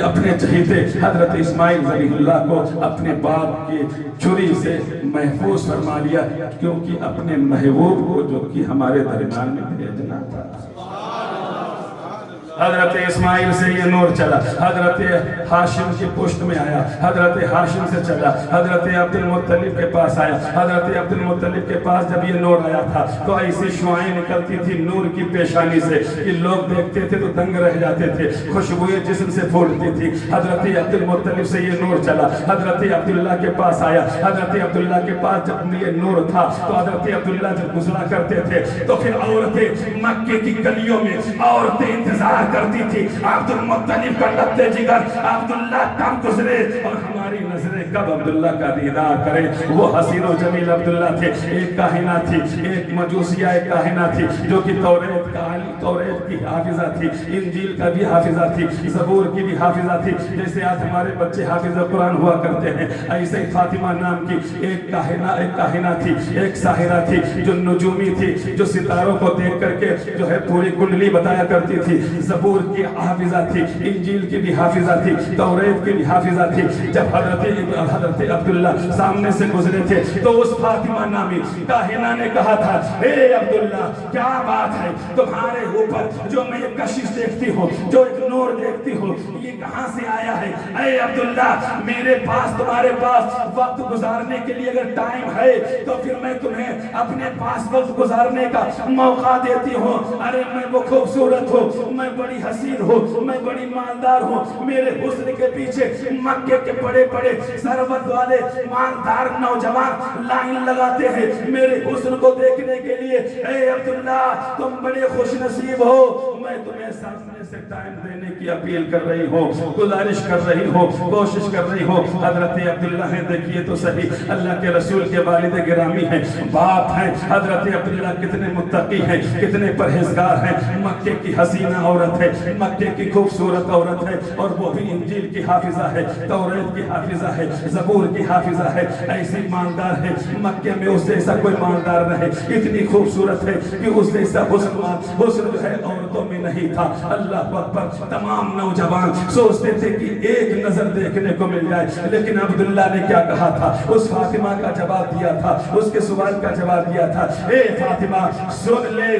اپنے چہیتے حضرت اسماعیل ذبیح اللہ کو اپنے باپ کی چھری سے محفوظ فرما لیا, کیونکہ اپنے محبوب کو جو کہ ہمارے درمیان میں بھیجنا تھا. حضرت اسماعیل سے یہ نور چلا, حضرت ہاشم کی پشت میں آیا, حضرت ہاشم سے چلا, حضرت عبد المطلب کے پاس آیا. حضرت عبد المطلب کے پاس جب یہ نور آیا تھا تو ایسی شعائیں نکلتی تھی نور کی پیشانی سے کہ لوگ دیکھتے تھے تو دنگ رہ جاتے تھے, خوشبوئیں جسم سے پھولتی تھی. حضرت عبد المطلب سے یہ نور چلا, حضرت عبداللہ کے پاس آیا. حضرت عبداللہ کے پاس جب یہ نور تھا تو حضرت عبداللہ جب گزرا کرتے تھے تو پھر عورتیں مکے کی گلیوں میں عورتیں انتظار کرتی تھی عبد المطلب کا لبتے جگر عبداللہ کب گزرے اور ہماری نظریں کب عبداللہ کا دیدار کرے. وہ حسین و جمیل عبداللہ تھے. ایک کاہنہ تھی, ایک مجوسیہ ایک کاہنہ تھی جو کہ توریت کی حافظہ تھی, انجیل کا بھی حافظہ تھی, زبور کی بھی حافظہ تھی. جیسے آج ہمارے بچے حافظ قرآن ہوا کرتے ہیں, ایسے فاطمہ نام کی ایک کاہنہ تھی, ایک ساحرہ تھی جو نجومی تھی, جو ستاروں کو دیکھ کر کے جو ہے پوری کنڈلی بتایا کرتی تھی. زبور کی حافظہ تھی, انجیل کی بھی حافظہ تھی, توریت کی بھی حافظہ تھی. جب حضرت عبداللہ سامنے سے گزرے تھے تو اس فاطمہ نامی کاہنہ نے کہا تھا, اے عبداللہ کیا بات ہے تمہارے اوپر جو میں یہ کشش دیکھتی ہوں, جو ایک نور دیکھتی ہوں, یہ کہاں سے آیا ہے؟ اے عبداللہ میرے پاس تمہارے پاس وقت گزارنے کے لیے اگر ٹائم ہے تو پھر میں تمہیں اپنے پاس وقت گزارنے کا موقع دیتی ہوں. ارے میں وہ خوبصورت ہوں, میں بڑی حسین ہوں, میں بڑی مالدار ہوں. میرے حسن کے پیچھے مکے کے بڑے بڑے ثروت والے مالدار نوجوان لائن لگاتے ہیں میرے حسن کو دیکھنے کے لیے. اے عبداللہ تم بڑے خوش نصیب ہو. میں تمہیں سامنے سے ٹائم دینے کی اپیل کر رہی ہوں, گزارش کر رہی ہوں, کوشش کر رہی ہوں. حضرت عبداللہ ہیں, دیکھیے تو صحیح, اللہ کے رسول کے والد گرامی ہیں, باپ ہیں. حضرت عبداللہ کتنے متقی ہیں, کتنے پرہیزگار ہیں. مکے کی حسینہ عورت ہے, مکے کی خوبصورت عورت ہے, اور وہ بھی انجیل کی حافظہ ہے, توریت کی حافظہ ہے, زبور کی حافظہ ہے. ایسی مالدار ہے, مکے میں اس جیسا کوئی مالدار نہیں. اتنی خوبصورت ہے کہ اس جیسا حسن جو ہے عورتوں میں نہیں تھا. اللہ اکبر. تمام نوجوان سوچتے تھے کہ ایک نظر دیکھنے کو مل جائے, لیکن عبداللہ نے کیا کہا تھا؟ اس فاطمہ کا جواب دیا تھا, اس کے سوال کا جواب دیا تھا, اے فاطمہ سن لے,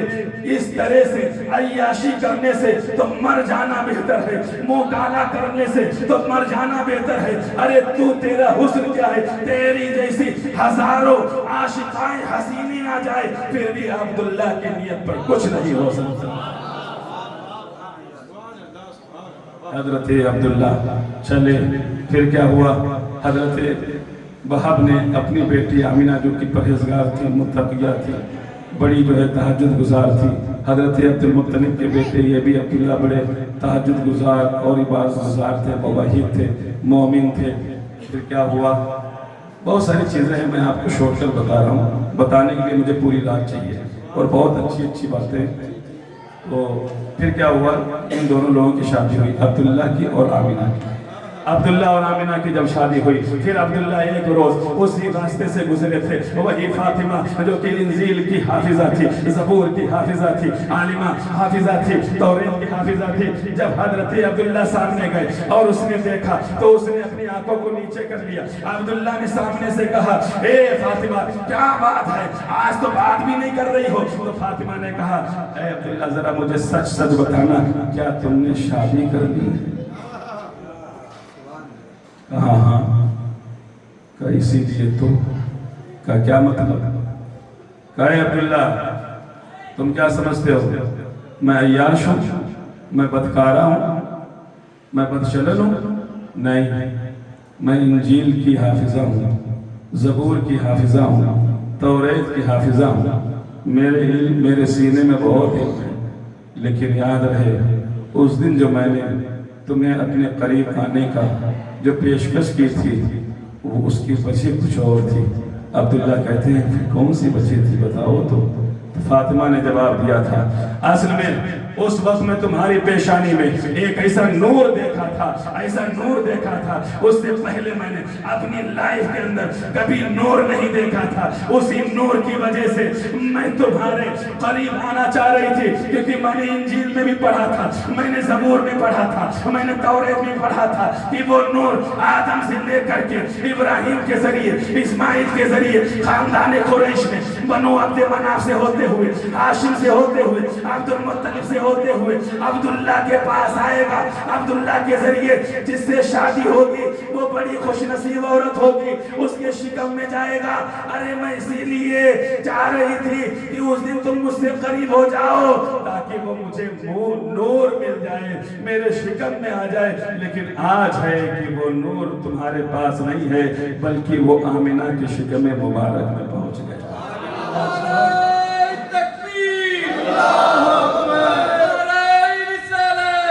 اس طرح سے عیاشی کرنے سے تو مر جانا بہتر ہے, منہ کالا کرنے سے تو مر جانا بہتر ہے. ارے تو تیرا حسن کیا ہے, تیری جیسی ہزاروں عاشقائیں حسینیں آ جائے پھر بھی عبداللہ کی نیت پر کچھ نہیں ہو سکتا. حضرت عبداللہ چلے, پھر کیا ہوا؟ حضرت وہب نے اپنی بیٹی آمینہ جو کہ پرہیزگار تھی, متقیہ تھی, بڑی جو ہے تہجد گزار تھی. حضرت عبد المطلب کے بیٹے یہ بھی عبداللہ بڑے تہجد گزار اور عبادت گزار تھے, موحد تھے, مومن تھے. پھر کیا ہوا؟ بہت ساری چیزیں ہیں, میں آپ کو شورٹ کر بتا رہا ہوں, بتانے کے لیے مجھے پوری رات چاہیے اور بہت اچھی باتیں. تو پھر کیا ہوا؟ ان دونوں لوگوں کی شادی ہوئی, عبداللہ کی اور آمینہ کی. عبداللہ اور آمینہ کی جب شادی ہوئی, پھر عبداللہ ایک روز اسی راستے سے گزرے تھے. وہی فاطمہ جو کہ انجیل کی حافظہ تھی, زبور کی حافظہ تھی, عالمہ حافظہ تھی, توریت کی حافظہ تھی. جب حضرت عبداللہ سامنے گئے اور اس نے دیکھا تو اس نے اپنی آنکھوں کو نیچے کر لیا. عبداللہ نے سامنے سے کہا, اے فاطمہ کیا بات ہے, آج تو بات بھی نہیں کر رہی ہو؟ تو فاطمہ نے کہا, اے عبداللہ ذرا مجھے سچ سچ بتانا, کیا تم نے شادی کر لی؟ کہا ہاں. کہا اسی لیے تو. کہا کیا مطلب؟ کہا اے عبداللہ تم کیا سمجھتے ہو, میں عیاش ہوں, میں بدکارہ ہوں, میں بدچلن ہوں؟ نہیں, میں انجیل کی حافظہ ہوں, زبور کی حافظہ ہوں, توریت کی حافظہ ہوں. میرے علم میرے سینے میں بہت علم ہے, لیکن یاد رہے اس دن جو میں نے تمہیں اپنے قریب آنے کا جو پیشکش کی تھی وہ اس کی وجہ کچھ اور تھی. عبداللہ کہتے ہیں کون سی وجہ تھی بتاؤ تو. فاطمہ نے جواب دیا تھا, اصل میں اس وقت میں تمہاری پیشانی میں ایک ایسا نور دیکھا تھا, ایسا نور دیکھا تھا, اس سے پہلے میں نے اپنی لائف کے اندر کبھی نور نہیں دیکھا تھا. اسی نور کی وجہ سے میں تمہارے قریب آنا چاہ رہی تھی, کیونکہ میں نے انجیل میں بھی پڑھا تھا, میں نے زبور میں پڑھا تھا, میں نے توریت میں پڑھا تھا کہ وہ نور آدم سے لے کر کے ابراہیم کے ذریعے, اسماعیل کے ذریعے, خاندان قریش میں بنو عبد مناف سے ہوتے ہوئے, ہاشم سے ہوتے ہوئے, عبد المطلب سے ہوتے ہوئے عبداللہ کے پاس آئے گا. عبداللہ کے ذریعے جس سے شادی ہوگی وہ بڑی خوش نصیب عورت ہوگی, اس کے شکم میں جائے گا. ارے میں اسی لیے چاہ رہی تھی کہ اس دن تم مجھ سے قریب ہو جاؤ تاکہ وہ مجھے نور مل جائے, میرے شکم میں آ جائے. لیکن آج ہے کہ وہ نور تمہارے پاس نہیں ہے بلکہ وہ آمینہ کے شکم مبارک میں پہنچ گئے. تکبیر, نعرہ رسالت,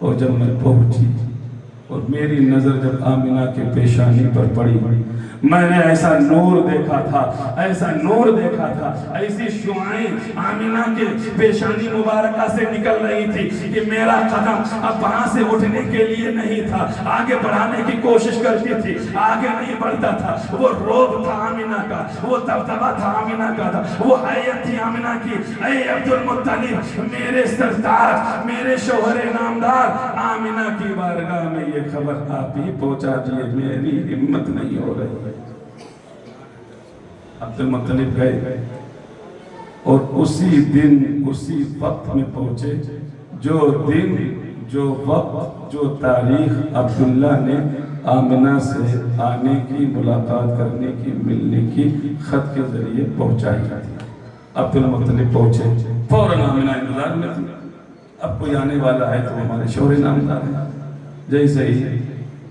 اور جب میں پہنچی اور میری نظر جب آمنہ کے پیشانی پر پڑی، میں نے ایسا نور دیکھا تھا، ایسا نور دیکھا تھا، ایسی شعائیں آمنہ کے پیشانی مبارکہ سے نکل رہی تھی کہ میرا قدم اب وہاں سے اٹھنے کے لیے نہیں تھا، آگے بڑھانے کی کوشش کرتی تھی، آگے نہیں بڑھتا تھا۔ وہ روب تھا آمنہ کا، وہ دبدبہ تھا آمنہ کا تھا، وہ حیت تھی آمنہ کی۔ اے عبدالمطلب، میرے سرتاج، میرے شوہر نامدار، آمنہ کی بارگاہ میں یہ خبر آپ ہی پہنچا دیے، میری ہمت نہیں ہو رہی۔ عبدالمطلب گئے اور اسی دن اسی وقت میں پہنچے جو دن، جو وقت، جو تاریخ عبداللہ نے آمنہ سے آنے کی، ملاقات کرنے کی، ملنے کی خط کے ذریعے پہنچائی جاتی۔ عبدالمطلب پہنچے، فوراً آمنہ انتظار میں تھی، اب کوئی آنے والا ہے تو ہمارے شوہر نامدار ہے۔ جیسے ہی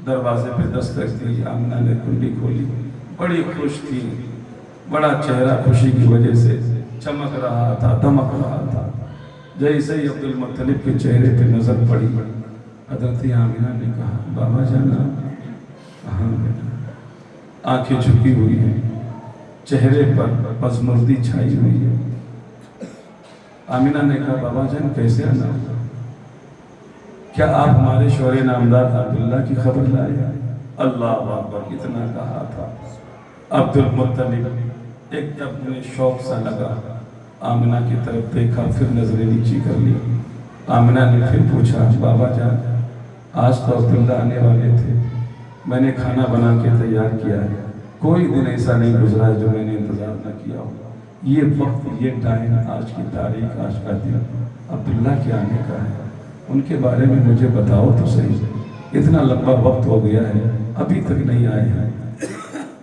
دروازے پہ دستک دی، آمنہ نے کنڈی کھولی، بڑی خوش تھی، بڑا چہرہ خوشی کی وجہ سے چمک رہا تھا، دمک رہا تھا۔ جیسے ہی عبدالمطلب کے چہرے پہ نظر پڑی، حضرت آمنہ نے کہا، بابا جانا، ہاں بیٹا۔ آنکھیں جھکی ہوئی ہیں، چہرے پر پژمردگی چھائی ہوئی ہے۔ آمنہ نے کہا، بابا جان کیسے آنا ہوگا؟ کیا آپ ہمارے شوہر نامدار عبداللہ کی خبر لائے؟ اللہ اکبر، اتنا کہا تھا۔ عبدالمطلب ایک دم میں شوق سا لگا، آمنہ کی طرف دیکھا، پھر نظریں نیچی کر لی۔ آمنہ نے پھر پوچھا، بابا جان آج تو عبداللہ آنے والے تھے، میں نے کھانا بنا کے تیار کیا ہے، کوئی دن ایسا نہیں گزرا ہے جو میں نے انتظار نہ کیا ہو۔ یہ وقت، یہ ٹائم، آج کی تاریخ، آج کا دن عبداللہ کے آنے کا ہے، ان کے بارے میں مجھے بتاؤ تو صحیح، اتنا لمبا وقت ہو گیا ہے، ابھی تک نہیں آئے ہیں۔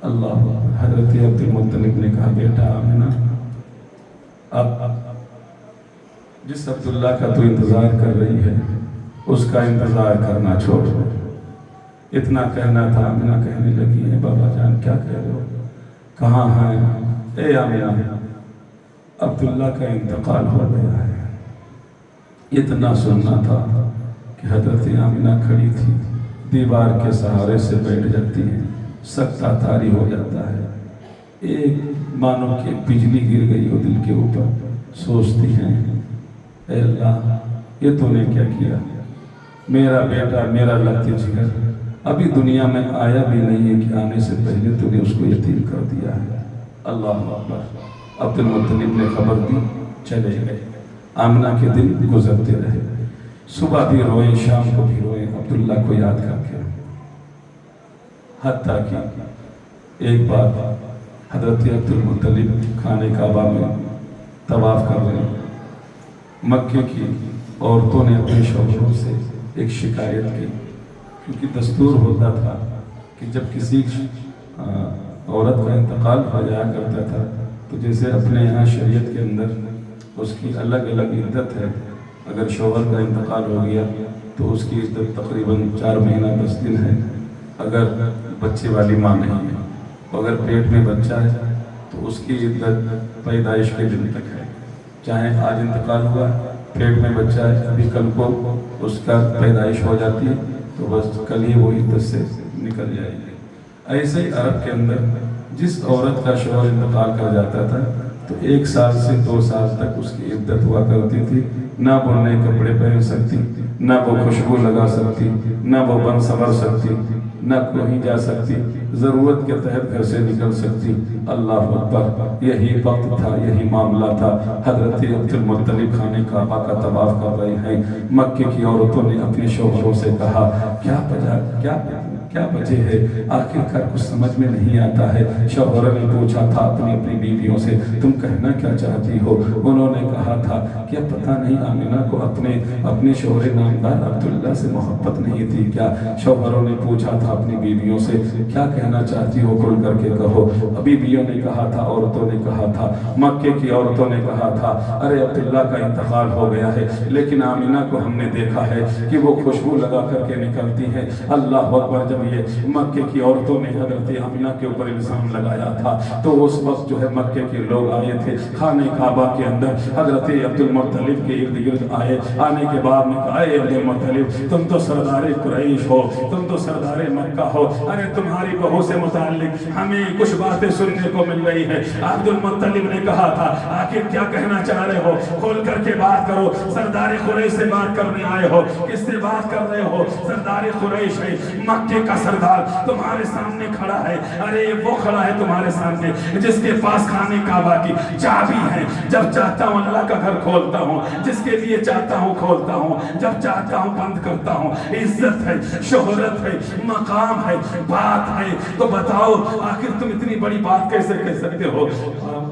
اللہ، حضرت عبدالمطلب نے کہا، بیٹا آمنہ، اب جس عبداللہ کا تو انتظار کر رہی ہے اس کا انتظار کرنا چھوڑ۔ اتنا کہنا تھا، آمنہ کہنے لگی ہے، بابا جان کیا کہہ رہے ہو؟ کہاں ہیں؟ اے آمنہ، عبداللہ کا انتقال ہو گیا ہے۔ اتنا سننا تھا کہ حضرت آمنہ کھڑی تھی، دیوار کے سہارے سے بیٹھ جاتی ہیں، سکتہ طاری ہو جاتا ہے، ایک مانو کہ بجلی گر گئی ہو دل کے اوپر، سوچتی ہیں، اے اللہ یہ تو نے کیا کیا؟ میرا بیٹا، میرا لگتے جگر ابھی دنیا میں آیا بھی نہیں ہے کہ آنے سے پہلے تو نے اس کو یتیم کر دیا ہے۔ اللہ اکبر۔ عبدالمطلب نے خبر دی، چلے گئے۔ آمنہ کے دن گزرتے رہے، صبح بھی روئے، شام کو بھی روئے، عبداللہ کو یاد کر کے، حتیٰ کہ ایک بار حضرت عبدالمطلب خانہ کعبہ میں طواف کر رہے ہیں، مکے کی عورتوں نے اپنے شوہروں سے ایک شکایت کی، کیونکہ دستور ہوتا تھا کہ جب کسی عورت کا انتقال ہو جایا کرتا تھا تو جیسے اپنے یہاں شریعت کے اندر اس کی الگ الگ عدت ہے، اگر شوہر کا انتقال ہو گیا تو اس کی عدت تقریباً 4 مہینہ 10 دن ہے، اگر بچے والی ماں نہیں ہے، اگر پیٹ میں بچہ ہے تو اس کی عدت پیدائش کے دن تک ہے، چاہے آج انتقال ہوا، پیٹ میں بچہ ہے، ابھی کل کو اس کا پیدائش ہو جاتی ہے تو بس کل ہی وہ عدت سے نکل جائے گی۔ ایسے ہی عرب کے اندر جس عورت کا شوہر انتقال کر جاتا تھا تو 1 سال سے 2 سال تک اس کی عدت ہوا کرتی تھی، نہ وہ نئے کپڑے پہن سکتی، نہ وہ خوشبو لگا سکتی، نہ وہ بن سنور سکتی، نہ کہیں جا سکتی، ضرورت کے تحت گھر سے نکل سکتی۔ اللہ اکبر، یہی وقت تھا، یہی معاملہ تھا۔ حضرت عبدالمطلب خانہ کعبہ کا طواف کر رہے ہیں، مکے کی عورتوں نے اپنے شوہروں سے کہا، کیا وجہ ہے؟ آخر کار کچھ سمجھ میں نہیں آتا ہے۔ شوہر نے پوچھا تھا اپنی بیویوں سے، تم کہنا کیا چاہتی ہو؟ انہوں نے کہا تھا کہ پتہ نہیں آمنہ کو اپنے شوہر نامدار عبداللہ سے محبت نہیں تھی کیا؟ شوہروں نے پوچھا تھا اپنی بیویوں سے، کیا کہنا چاہتی ہو کھل کر کے کہو۔ بیویوں نے کہا تھا، عورتوں نے کہا تھا، مکے کی عورتوں نے کہا تھا، ارے عبداللہ کا انتقال ہو گیا ہے، لیکن آمنہ کو ہم نے دیکھا ہے کہ وہ خوشبو لگا کر کے نکلتی ہے۔ اللہ اکبر، جب ہوئے مکے کی عورتوں نے حضرت آمنہ کے اوپر الزام لگایا تھا، تو اس وقت جو ہے مکے کے لوگ آئے تھے خانہ کعبہ کے اندر، حضرت عبد المطلب کے ارد گرد آئے، آنے کے بعد میں کہا اے عبد المطلب تم تو سردار قریش ہو، تم تو سردار مکہ ہو، ارے تمہاری بہو سے متعلق ہمیں کچھ باتیں سننے کو مل رہی ہے۔ عبد المطلب نے کہا تھا آخر کیا کہنا چاہ رہے ہو، کھول کر کے بات کرو، سردار قریش سے بات کرنے آئے ہو، کس سے بات کر رہے ہو؟ سردار قریش ہے، مکے کا سردار تمہارے سامنے کھڑا ہے، ارے وہ کھڑا ہے تمہارے سامنے جس کے پاس خانہ کعبہ کی چابی ہے، جب چاہتا ہوں اللہ کا گھر کھولتا ہوں، جس کے لیے چاہتا ہوں کھولتا ہوں، جب چاہتا ہوں بند کرتا ہوں، عزت ہے، شہرت ہے، مقام ہے، بات ہے، تو بتاؤ آخر تم اتنی بڑی بات کیسے کہہ سکتے ہو؟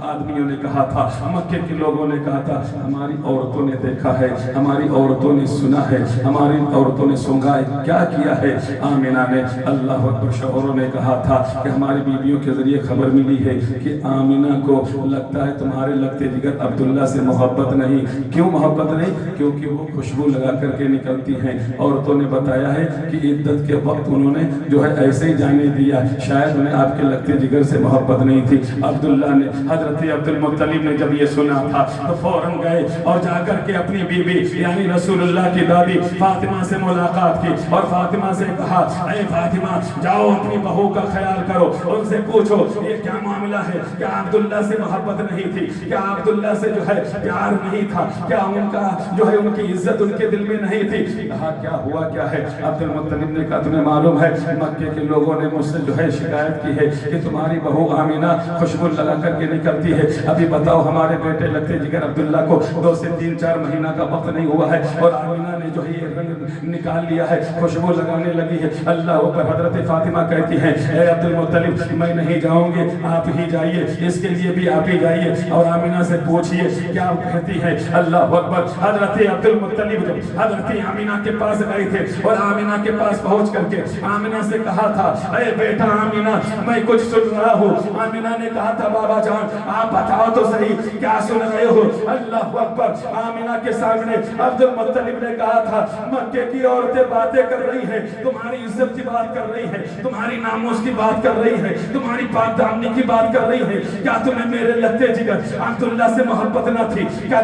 آدمیوں نے کہا تھا، مکے کے لوگوں نے کہا تھا ہماری عورتوں نے دیکھا ہے، ہماری عورتوں نے سنا ہے، ہماری عورتوں نے سنگا ہے، کیا کیا ہے؟ آمنہ نے اللہ اکبر، شوہروں نے کہا تھا کہ ہماری بیویوں کے ذریعے خبر ملی ہے کہ آمنہ کو لگتا ہے تمہارے لگتے جگر عبداللہ سے محبت نہیں۔ کیوں محبت نہیں؟ کیونکہ وہ خوشبو لگا کر کے نکلتی ہیں۔ عورتوں نے بتایا ہے کہ عدت کے وقت انہوں نے جو ہے ایسے ہی جانے دیا، شاید انہیں آپ کے لگتے جگر سے محبت نہیں تھی۔ عبداللہ نے، حضرت عبد المطلب نے جب یہ سنا تھا تو فوراً گئے اور جا کر کے اپنی بیوی یعنی رسول اللہ کی دادی فاطمہ سے ملاقات کی اور فاطمہ سے کہا اے فاطمہ جاؤ اپنی بہو کا خیال کرو، ان سے پوچھو یہ کیا معاملہ ہے، کیا عبداللہ سے محبت نہیں تھی، کیا عبداللہ سے جو ہے پیار نہیں تھا، کیا ان کا جو ہے ان کی عزت ان کے دل میں نہیں تھی؟ کہا کیا ہوا کیا ہے؟ عبد المطلب نے کہا تمہیں معلوم ہے مکے کے لوگوں نے مجھ سے جو ہے شکایت کی ہے کہ تمہاری بہو آمنہ خوشبو لگا کر کے نکلتی ہے، ابھی بتاؤ ہمارے بیٹے لگتے جگر عبداللہ کو 2 سے 3-4 مہینہ کا وقت نہیں ہوا ہے اور آمنہ نے جو ہے یہ رنگ نکال لیا ہے، خوشبو لگانے لگی ہے۔ اللہ اوپر، حضرت فاطمہ کہتی ہیں اے عبد المطلب میں نہیں جاؤں گی، آپ ہی جائیے، اس کے لیے بھی آپ ہی جائیے اور آمنہ سے پوچھئے کیا کہتی ہے۔ اللہ اکبر، حضرت عبد المطلب جب حضرت آمنہ کے پاس گئے تھے اور آمنہ کے پاس پہنچ کر کے آمنہ سے کہا تھا اے بیٹا آمنہ میں کچھ سن رہا ہوں۔ آمنہ نے کہا تھا بابا جان آپ بتاؤ تو صحیح کیا سن رہے ہو؟ اللہ اکبر، آمنہ کے سامنے عبد المطلب نے کہا تھا مکے کی عورتیں باتیں کر رہی ہیں، تمہاری عزت کی بات کر رہی ہے، تمہاری ناموس کی بات کر رہی ہے، تمہاری پاک دامنی کی بات کر رہی ہے، کیا تمہیں میرے لگتے جگر عبداللہ سے محبت نہ تھی؟ کیا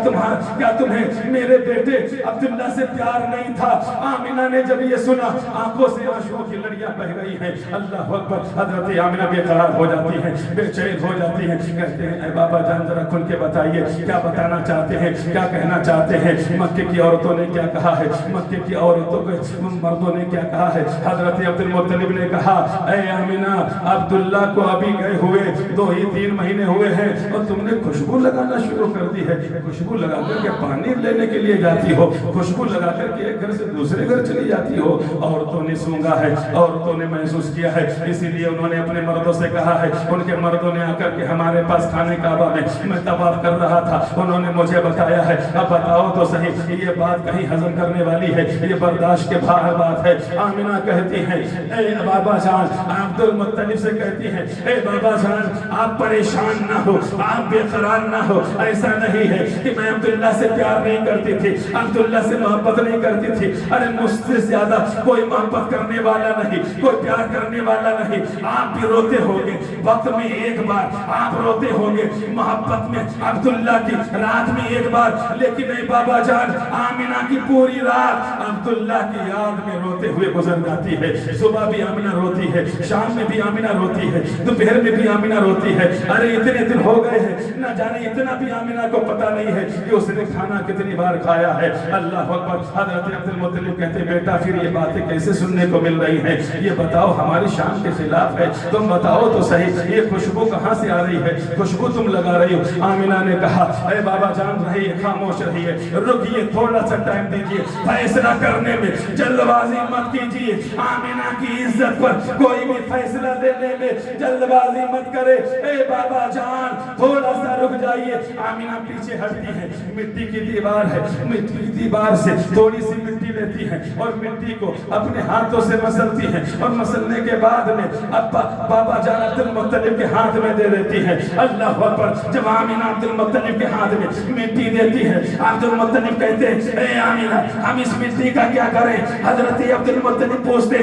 تمہیں میرے بیٹے عبداللہ سے پیار نہیں تھا؟ آمنہ نے جب یہ سنا آنکھوں سے آنسوؤں کی لڑیاں بہہ گئی ہیں۔ اللہ اکبر، حضرت آمنہ بے قرار ہو جاتی ہیں، بے چین ہو جاتی ہیں، کہتے ہیں اے بابا جان ذرا کھل کے بتائیے کیا بتانا چاہتے ہیں، کیا کہنا چاہتے ہیں؟ مکے کی عورتوں نے کیا کہا ہے، مکے کی عورتوں کے مردوں نے کیا کہا ہے؟ حضرت عبد المطلب نے کہا اے آمنہ عبداللہ کو ابھی گئے ہوئے 2-3 مہینے ہوئے ہیں اور تم نے خوشبو لگانا شروع کر دی ہے، خوشبو لگا کر کے پانی لینے کے لیے جاتی ہو، خوشبو لگا کر کے ایک گھر سے دوسرے گھر چلی جاتی ہو۔ عورتوں نے سونگا ہے، عورتوں نے محسوس کیا ہے، اسی لیے انہوں نے اپنے مردوں سے کہا ہے، ان کے مردوں نے آ کر کے ہمارے پاس خانہ کعبہ میں طواف کر رہا تھا، انہوں نے مجھے بتایا ہے، اب بتاؤ تو صحیح یہ بات کہیں ہضم کرنے والی ہے، یہ برداشت کے باہر بات ہے۔ آمنہ کہتی ہے اے بابا جان، عبد المطلب سے کہتی ہے اے بابا جان آپ پریشان نہ ہو، آپ بے قرار نہ ہو، ایسا نہیں ہے کہ میں عبداللہ سے پیار نہیں کرتی تھی، عبداللہ سے محبت نہیں کرتی تھی، ارے مجھ سے زیادہ کوئی محبت کرنے والا نہیں، کوئی پیار کرنے والا نہیں، آپ بھی روتے ہوگے وقت میں ایک بار، آپ روتے ہوگے محبت میں عبداللہ کی رات میں ایک بار، لیکن اے بابا جان آمنہ کی پوری رات عبداللہ کی یاد میں روتے ہوئے گزر جاتی ہے، صبح بھی آمنہ روتی ہے، شام میں بھی آمنہ روتی ہے، دوپہر میں بھی آمنہ روتی ہے، ارے اتنے دن ہو گئے ہیں نہ جانے اتنا بھی آمنہ کو پتہ نہیں ہے کہ اس نے کھانا کتنی بار کھایا ہے۔ اللہ اکبر، حضرت عبد المطلب کہتے بیٹا پھر یہ باتیں کیسے سننے کو مل رہی ہیں، یہ بتاؤ ہماری شان کے خلاف ہے، تم بتاؤ تو صحیح یہ خوشبو کہاں سے آ رہی ہے، خوشبو تم لگا رہی ہو۔ آمنہ نے کہا اے بابا جان رہیے، خاموش رہیے، رکیے، تھوڑا سا ٹائم دیجیے، فیصلہ کرنے میں جلد بازی مت کیجیے، آمنہ کی عزت پر کوئی بھی فیصلہ دینے میں جلد بازی مت کرے، اے بابا جان تھوڑا سا رک جائیے۔ آمنہ پیچھے ہٹتی ہے، مٹی کی دیوار ہے، مٹی کی دیوار سے تھوڑی سی مٹی لیتی ہے اور مٹی کو اپنے ہاتھوں سے مسلتی ہے اور مسلنے کے بعد میں بابا جان عبد المطلب کے ہاتھ میں دے دیتی ہے۔ اللہ اکبر، جب آمنہ عبد المطلب کے ہاتھ میں مٹی دیتی ہے، عبد المطلب کہتے ہیں اے آمنہ ہم اس مٹی کا کیا کریں؟ حضرت عبد المطلب پوچھتے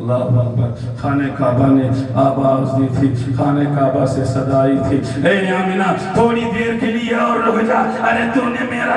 اللہ اکبر. خانہ کعبہ نے آواز دی تھی, خانہ کعبہ سے صدا آئی تھی, اے آمینہ تھوڑی دیر کے لیے اور رک جا, ارے تو نے میرا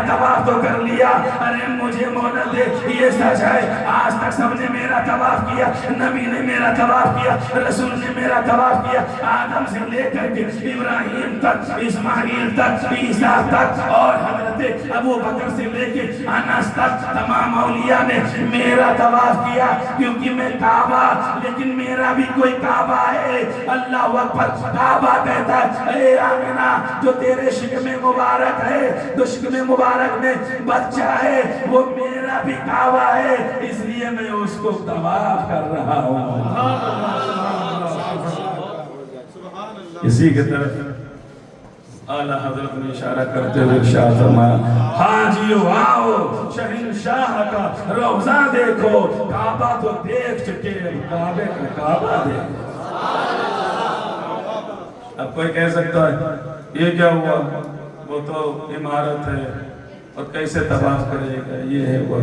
طواف تو کر لیا, ارے مجھے مہلت دے, یہ سچ ہے آج تک سب نے میرا طواف کیا, نبی نے میرا طواف کیا, رسول نے میرا طواف کیا, آدم سے لے کر کے ابراہیم تک, اسماعیل تک, عیسیٰ تک, اور حضرت ابو بکر سے لے کے انس تک تمام اولیاء نے میرا طواف کیا, کیونکہ میں کعبہ, لیکن میرا بھی کوئی کعبہ ہے. اللہ اکبر. کعبہ کہتا ہے اے آمینہ جو تیرے شکم مبارک ہے, جو شکم مبارک میں بچہ ہے, وہ میرا بھی کعبہ ہے, اس لیے میں اس کو طواف کر رہا ہوں. اسی کے طرف اعلیٰ حضرت نے اشارہ کرتے ہوئے ارشاد فرمایا, حاجیو آؤ شہنشاہ کا روضہ دیکھو, کعبہ تو دیکھ چکے, کعبے کا کعبہ دیکھو. اب کوئی کہہ سکتا ہے یہ کیا ہوا, وہ تو عمارت ہے اور کیسے طواف کرے گا, یہ ہے وہ.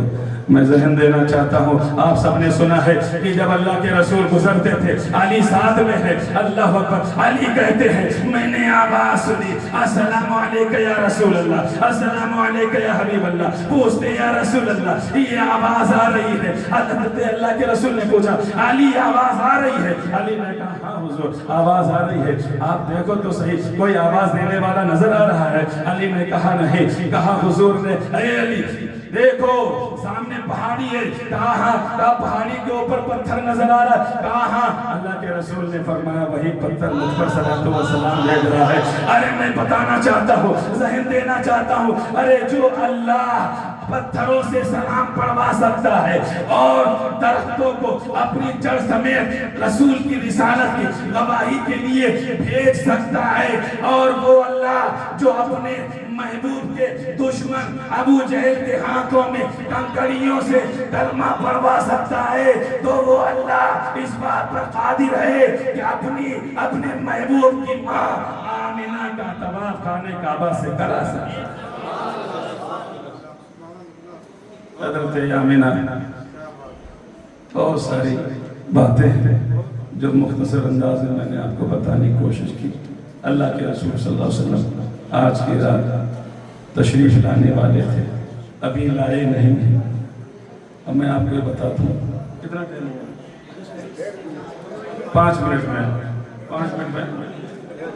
میں ذہن دینا چاہتا ہوں, آپ سب نے سنا ہے کہ جب اللہ کے رسول گزرتے تھے, علی ساتھ میں ہے, اللہ اکبر, علی کہتے ہیں میں نے آواز سنی, السلام علیکہ یا رسول اللہ, السلام علیکہ یا حبیب اللہ. پوچھتے یا رسول اللہ یہ آواز آ رہی ہے, حضرت اللہ کے رسول نے پوچھا علی آواز آ رہی ہے, علی نے کہا ہاں حضور آواز آ رہی ہے, آپ دیکھو تو صحیح کوئی آواز دینے والا نظر آ رہا ہے. علی نے کہا نہیں, کہا حضور نے اے علی دیکھو سامنے پہاڑی ہے, کہا پہاڑی کے اوپر پتھر نظر آ رہا ہے, کہا اللہ کے رسول نے فرمایا وہی پتھر مجھ پر صلوات و سلام بھیج رہا ہے. ارے میں بتانا چاہتا ہوں, ذہن دینا چاہتا ہوں, ارے جو اللہ پتھروں سے سلام پڑھوا سکتا ہے اور درختوں کو اپنی جڑ سمیت رسول کی رسالت کی گواہی کے لیے بھیج سکتا ہے, اور وہ اللہ جو اپنے محبوب کے دشمن ابو جہل کے ہاتھوں میں کنکریوں سے کلمہ پڑھوا سکتا ہے, تو وہ اللہ اس بات پر قادر ہے کہ اپنے محبوب کی ماں آمینہ کا طواف خانہ کعبہ سے کرا سکتا ہے. حضرت آمینہ بہت ساری باتیں ہیں جو مختصر انداز میں میں نے آپ کو بتانے کی کوشش کی. اللہ کے رسول صلی اللہ علیہ وسلم آج کی رات تشریف لانے والے تھے, ابھی لائے نہیں ہیں. اب میں آپ کو یہ بتاتا ہوں, کتنا ٹائم ہوا, 5 منٹ میں, 5 منٹ میں,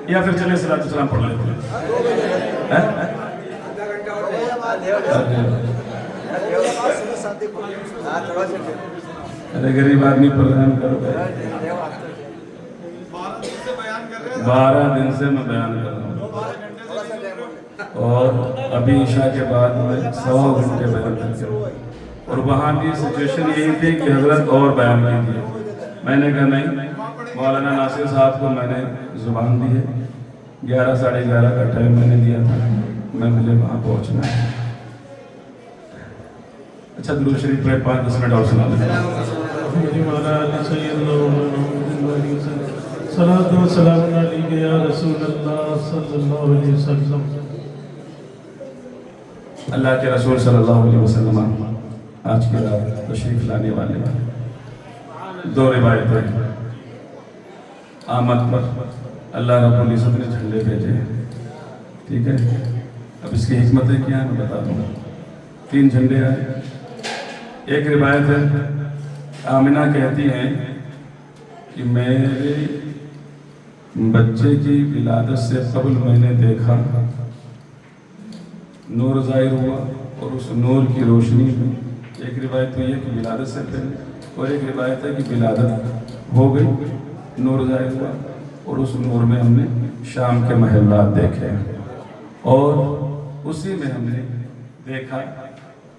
یا پھر چلے صلاۃ السلام پڑھ لیتے ہیں. ارے غریب آدمی پروگرام کرو, 12 دن سے میں بیان کر رہا ہوں, اور ابھی عشاء کے بعد میں 1.25 گھنٹے بیان کر رہا ہوں, اور وہاں بھی سچویشن یہی تھی کہ حضرت اور بیان کیجیے. میں نے کہا نہیں, مولانا ناصر صاحب کو میں نے زبان دی ہے, 11 ساڑھے 11 کا ٹائم میں نے دیا تھا, مجھے وہاں پہنچنا ہے. اچھا درود شریف پہ 5-10 منٹ اور سنا لیتے ہیں. صلاۃ و سلام علیک یا رسول اللہ صلی اللہ علیہ وسلم. اللہ کے رسول صلی اللہ علیہ وسلم آج کی رات تشریف لانے والے ہیں. 2 روایتیں آمد پر اللہ رب العزت نے جھنڈے بھیجے ہیں, ٹھیک ہے. اب اس کی حکمتیں کیا ہیں میں بتا دوں. 3 جھنڈے آئے. ایک روایت ہے, آمینہ کہتی ہیں کہ میرے بچے کی ولادت سے قبل میں نے دیکھا نور ظاہر ہوا, اور اس نور کی روشنی میں, ایک روایت تو یہ کہ ولادت سے پہلے, اور ایک روایت ہے کہ ولادت ہو گئی, نور ظاہر ہوا, اور اس نور میں ہم نے شام کے محلات دیکھے, اور اسی میں ہم نے دیکھا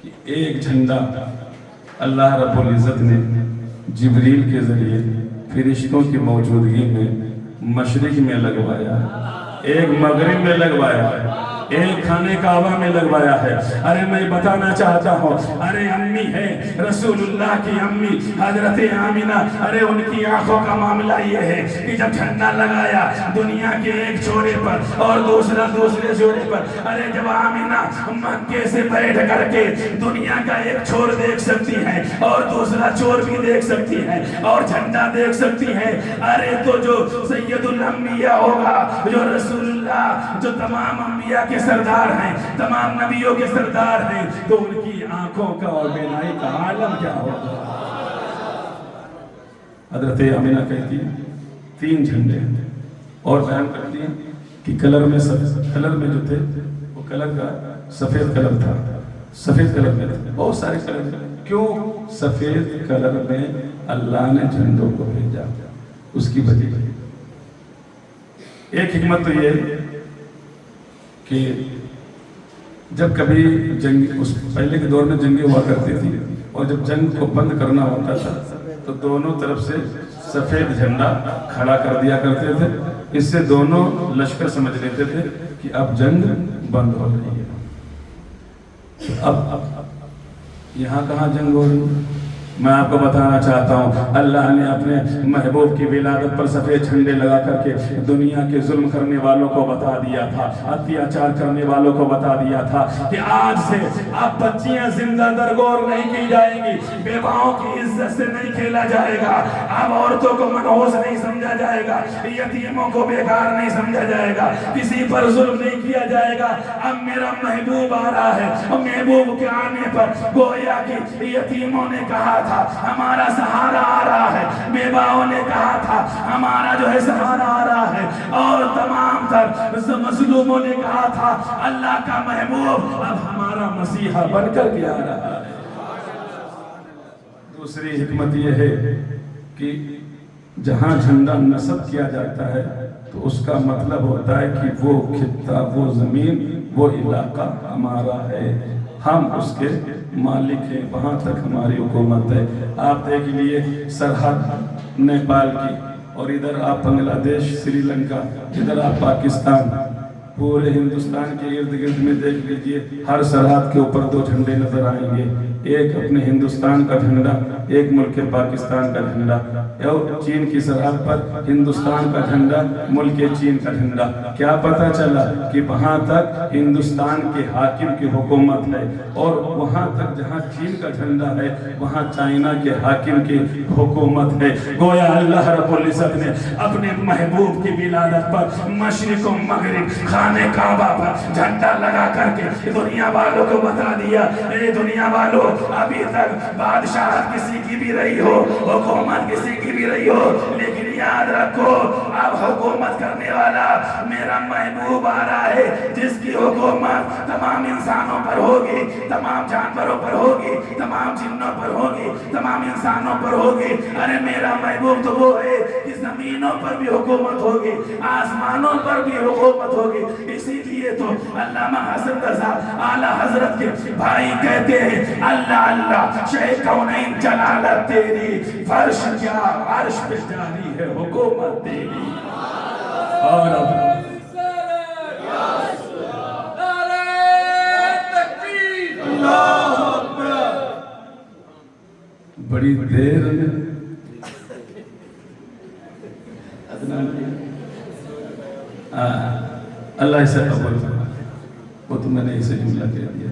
کہ ایک جھنڈا اللہ رب العزت نے جبریل کے ذریعے فرشتوں کی موجودگی میں مشرق میں لگوایا, ایک مغرب میں لگوایا, ایک خانے کعبہ میں لگوایا ہے. ارے میں بتانا چاہتا ہوں، ارے امی ہے رسول اللہ کی امی حضرت آمینہ، ارے ان کی آنکھوں کا معاملہ یہ ہے کہ جب جھنڈا لگایا دنیا کے ایک چھوڑے پر اور دوسرا دوسرے چھوڑے پر، ارے جب آمینہ مکے سے بیٹھ کر کے دنیا کا ایک چھوڑ دیکھ سکتی ہیں اور دوسرا چھوڑ بھی دیکھ سکتی ہیں اور جھنڈا دیکھ سکتی ہیں، ارے تو جو سید الانبیاء ہوگا، جو رسول اللہ، جو تمام انبیاء کے سردار ہیں، تمام نبیوں کے سردار ہیں، تو ان کی آنکھوں کا اور بینائی کا عالم کیا ہوگا. حضرت آمینہ کہتی ہیں 3 جھنڈے ہیں اور بیان کرتی ہیں کہ کلر میں جو تھے وہ کلر کا سفید کلر تھا، سفید کلر میں تھے بہت سارے کلر. کیوں سفید کلر میں اللہ نے جھنڈوں کو بھیجا؟ اس کی وجہ ایک حکمت تو یہ کہ جب کبھی جنگ، اس پہلے کے دور میں جنگیں ہوا کرتی تھی اور جب جنگ کو بند کرنا ہوتا تھا تو دونوں طرف سے سفید جھنڈا کھڑا کر دیا کرتے تھے. اس سے دونوں لشکر سمجھ لیتے تھے کہ اب جنگ بند ہو رہی ہے. اب یہاں کہاں جنگ ہو رہی ہے؟ میں آپ کو بتانا چاہتا ہوں، اللہ نے اپنے محبوب کی ولادت پر سفید جھنڈے لگا کر کے دنیا کے ظلم کرنے والوں کو بتا دیا تھا، اتیاچار کرنے والوں کو بتا دیا تھا کہ آج سے اب بچیاں زندہ درگور نہیں کی جائیں گی، بیواؤں کی عزت سے نہیں کھیلا جائے گا، اب عورتوں کو منحوس نہیں سمجھا جائے گا، یتیموں کو بیکار نہیں سمجھا جائے گا، کسی پر ظلم نہیں کیا جائے گا. اب میرا محبوب آ رہا ہے اور محبوب کے آنے پر گویا کہ یتیموں نے کہا تھا ہمارا سہارا آ رہا ہے، بیواؤں نے کہا تھا ہمارا جو ہے سہارا آ رہا ہے، اور تمام تر مظلوموں نے کہا تھا اللہ کا محبوب اب ہمارا مسیحا بن کر کے آ رہا ہے. دوسری حکمت یہ ہے کہ جہاں جھنڈا نصب کیا جاتا ہے تو اس کا مطلب ہوتا ہے کہ وہ خطہ، وہ زمین، وہ علاقہ ہمارا ہے، ہم اس کے مالک ہیں، وہاں تک ہماری حکومت ہے. آپ دیکھ لیے سرحد نیپال کی، اور ادھر آپ بنگلہ دیش، سری لنکا، ادھر آپ پاکستان، پورے ہندوستان کے ارد گرد میں دیکھ لیجئے ہر سرحد کے اوپر 2 جھنڈے نظر آئیں گے، ایک اپنے ہندوستان کا جھنڈا، ایک ملک پاکستان کا جھنڈا، اور چین کی سرحد پر ہندوستان کا جھنڈا، ملک چین کا جھنڈا. کیا پتہ چلا کہ وہاں تک ہندوستان کے حاکم کی حکومت ہے، اور وہاں تک جہاں چین کا جھنڈا ہے وہاں چائنا کے حاکم کی حکومت ہے. گویا اللہ رب العزت نے اپنے محبوب کی ولادت پر مشرق و مغرب خانے کعبہ پر جھنڈا لگا کر کے دنیا والوں کو بتا دیا، اے دنیا والوں، ابھی تک بادشاہت کسی کی بھی رہی ہو، حکومت کسی کی بھی رہی ہو، لیکن یاد رکھو اب حکومت کرنے والا میرا محبوب آ رہا ہے، جس کی حکومت تمام انسانوں پر ہوگی، تمام جانوروں پر ہوگی، تمام جنوں پر ہوگی، تمام انسانوں پر ہوگی. ارے میرا محبوب تو وہ ہے کہ زمینوں پر بھی حکومت ہوگی، آسمانوں پر بھی حکومت ہوگی. اسی لیے تو علامہ حسن رضا اعلیٰ حضرت کے بھائی کہتے ہیں اللہ اللہ شہ کونین جلالت تیری، فرش کیا عرش پہ جاری ہے حکومت تیری. اور اب بڑی دیر اللہ اسے قبول فرمائے. وہ تو میں نے اسے جملہ کہہ دیا،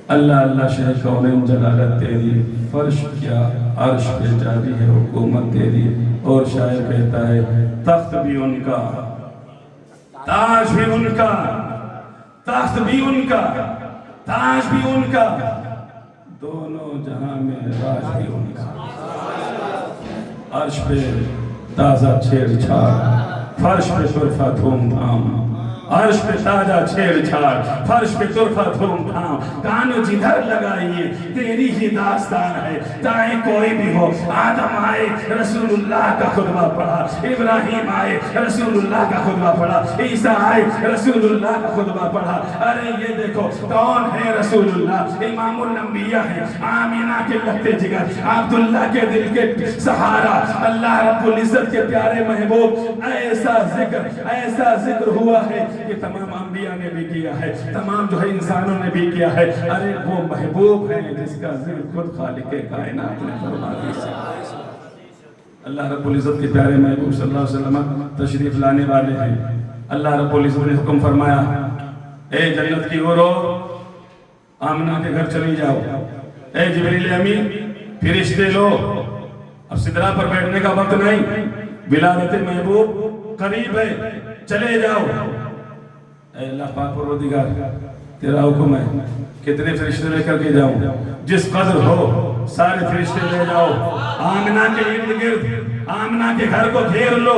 اللہ اللہ شہ کونین جلالت تیری، فرش کیا عرش پہ جاری ہے حکومت تیری. اور شاعر کہتا ہے تخت بھی ان کا، تاج بھی ان کا، تخت بھی ان کا، تاج بھی ان کا، دونوں جہاں میں راج بھی ان کا. عرش پہ تازہ چھیڑ چھاڑ، فرش پہ طرفہ دھوم دھام، عرش پہ تازہ چھیڑ چھاڑ، فرش پہ طرفہ دھوم دھام. کانو جدھر لگائیے تیری ہی داستان ہے، چاہے کوئی بھی ہو. آدم آئے رسول اللہ کا خطبہ پڑھا، ابراہیم آئے رسول اللہ کا خطبہ پڑھا، عیسیٰ آئے رسول اللہ کا خطبہ پڑھا. ارے یہ دیکھو کون ہے رسول اللہ، امام الانبیاء ہے، آمینہ کے لگتے جگر، عبداللہ کے دل کے سہارا، اللہ رب العزت کے پیارے محبوب. ایسا ذکر ہوا ہے یہ تمام انبیاء نے بھی کیا ہے، تمام جو ہے انسانوں نے بھی کیا ہے۔ ارے وہ محبوب ہے جس کا ذکر خود خالق کائنات نے فرما دیا۔ اللہ رب العزت کے پیارے محبوب صلی اللہ علیہ وسلم تشریف لانے والے ہیں۔ اللہ رب العزت نے حکم فرمایا، اے جنت کی عورو آمنہ کے گھر چلی جاؤ، اے جبریل امین فرشتے لو، اب سدرہ پر بیٹھنے کا وقت نہیں، ولادت محبوب قریب ہے، چلے جاؤ۔ اے اللہ پاک پروردگار تیرا حکم ہے، کتنے فرشتے لے کر کے جاؤں؟ جس قدر ہو سارے فرشتے لے جاؤ، آمنہ کے ارد گرد آمنہ کے گھر کو گھیر لو،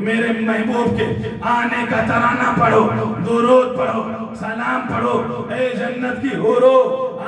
میرے محبوب کے آنے کا ترانہ پڑھو، درود پڑھو، سلام پڑھو۔ اے جنت کی حورو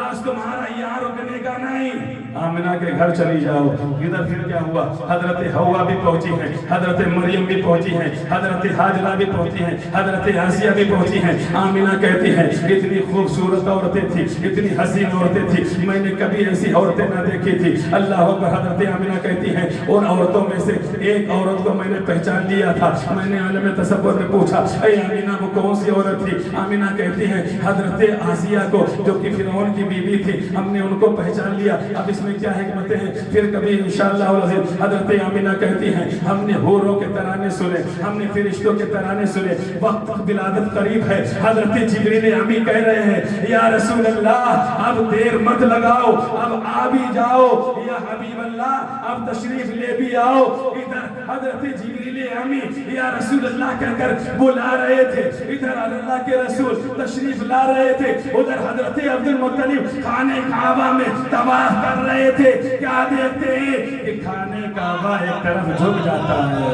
آج تمہارا یہاں رکنے کا نہیں، آمنہ کے گھر چلی جاؤ۔ ادھر پھر کیا ہوا؟ حضرت حوا بھی پہنچی ہے، حضرت مریم بھی پہنچی ہے، حضرت حاجرہ بھی پہنچی ہے، حضرت آسیہ بھی پہنچی ہے۔ آمنہ کہتی ہے اتنی خوبصورت عورتیں تھی، اتنی حسین عورتیں تھی، میں نے کبھی ایسی عورتیں نہ دیکھی تھی۔ اللہ اکبر۔ حضرت آمنہ کہتی ہے ان عورتوں میں سے ایک عورت کو میں نے پہچان لیا تھا، میں نے عالم تصور میں پوچھا اے آمنہ وہ کون سی عورت تھی؟ آمنہ کہتی ہے حضرت آسیہ کو جو کہ فرعون کی بیوی تھی، ہم نے ان کو پہچان لیا۔ اب اس میں کیا حکمتیں ہیں پھر کبھی انشاءاللہ العزیز۔ حضرت آمنہ کہتی ہیں ہم نے حوروں کے ترانے سنے، ہم نے فرشتوں کے ترانے سنے، وقت ولادت قریب ہے۔ حضرت جبریل امی کہہ رہے ہیں یا رسول اللہ اب دیر مت لگاؤ، اب آ بھی جاؤ، یا حبیب اللہ اب تشریف لے بھی آؤ۔ ادھر حضرت جبریل امی یا رسول اللہ کہہ کر بلا رہے تھے، ادھر اللہ کے رسول تشریف لا رہے تھے، ادھر حضرت عبد المطلب خانہ کعبہ میں طواف کر رہے تھے۔ کیا دیکھتے ہیں کہ خانہ کعبہ ایک طرف جھک جاتا ہے۔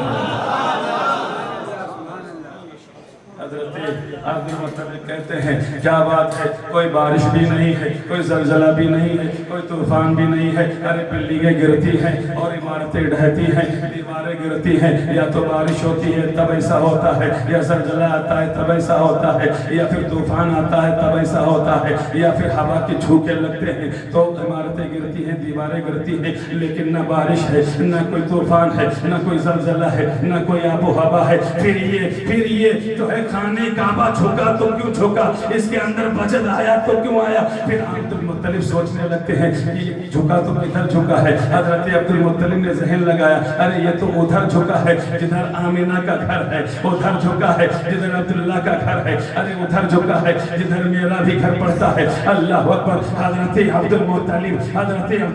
حضرت عبد المطلب کہتے ہیں کیا بات ہے، کوئی بارش بھی نہیں ہے، کوئی زلزلہ بھی نہیں ہے، کوئی طوفان بھی نہیں ہے، ارے بلڈنگیں گرتی ہیں اور عمارتیں ڈھہتی ہیں، دیواریں گرتی ہیں، یا تو بارش ہوتی ہے تب ایسا ہوتا ہے، یا زلزلہ آتا ہے تب ایسا ہوتا ہے، یا پھر طوفان آتا ہے تب ایسا ہوتا ہے، یا پھر ہوا کے جھونکے لگتے ہیں تو عمارتیں گرتی ہیں، دیواریں گرتی ہیں، لیکن نہ بارش ہے، نہ کوئی طوفان ہے، نہ کوئی زلزلہ ہے، نہ کوئی آب و ہوا ہے۔ پھر یہ جو ہے خانہ کعبہ جھکا تو کیوں جھکا، اس کے اندر بجد آیا تو کیوں آیا؟ پھر عبد المطلب سوچنے لگتے ہیں کہ یہ جھکا تو ادھر جھکا ہے۔ حضرت عبد المطلب نے ذہن لگایا ارے یہ تو ادھر جھکا ہے جدھر آمنہ کا گھر ہے، ادھر جھکا ہے جدھر عبداللہ کا گھر ہے، ارے ادھر جھکا ہے جدھر میرا بھی گھر پڑتا ہے۔ اللہ اکبر۔ حضرت عبد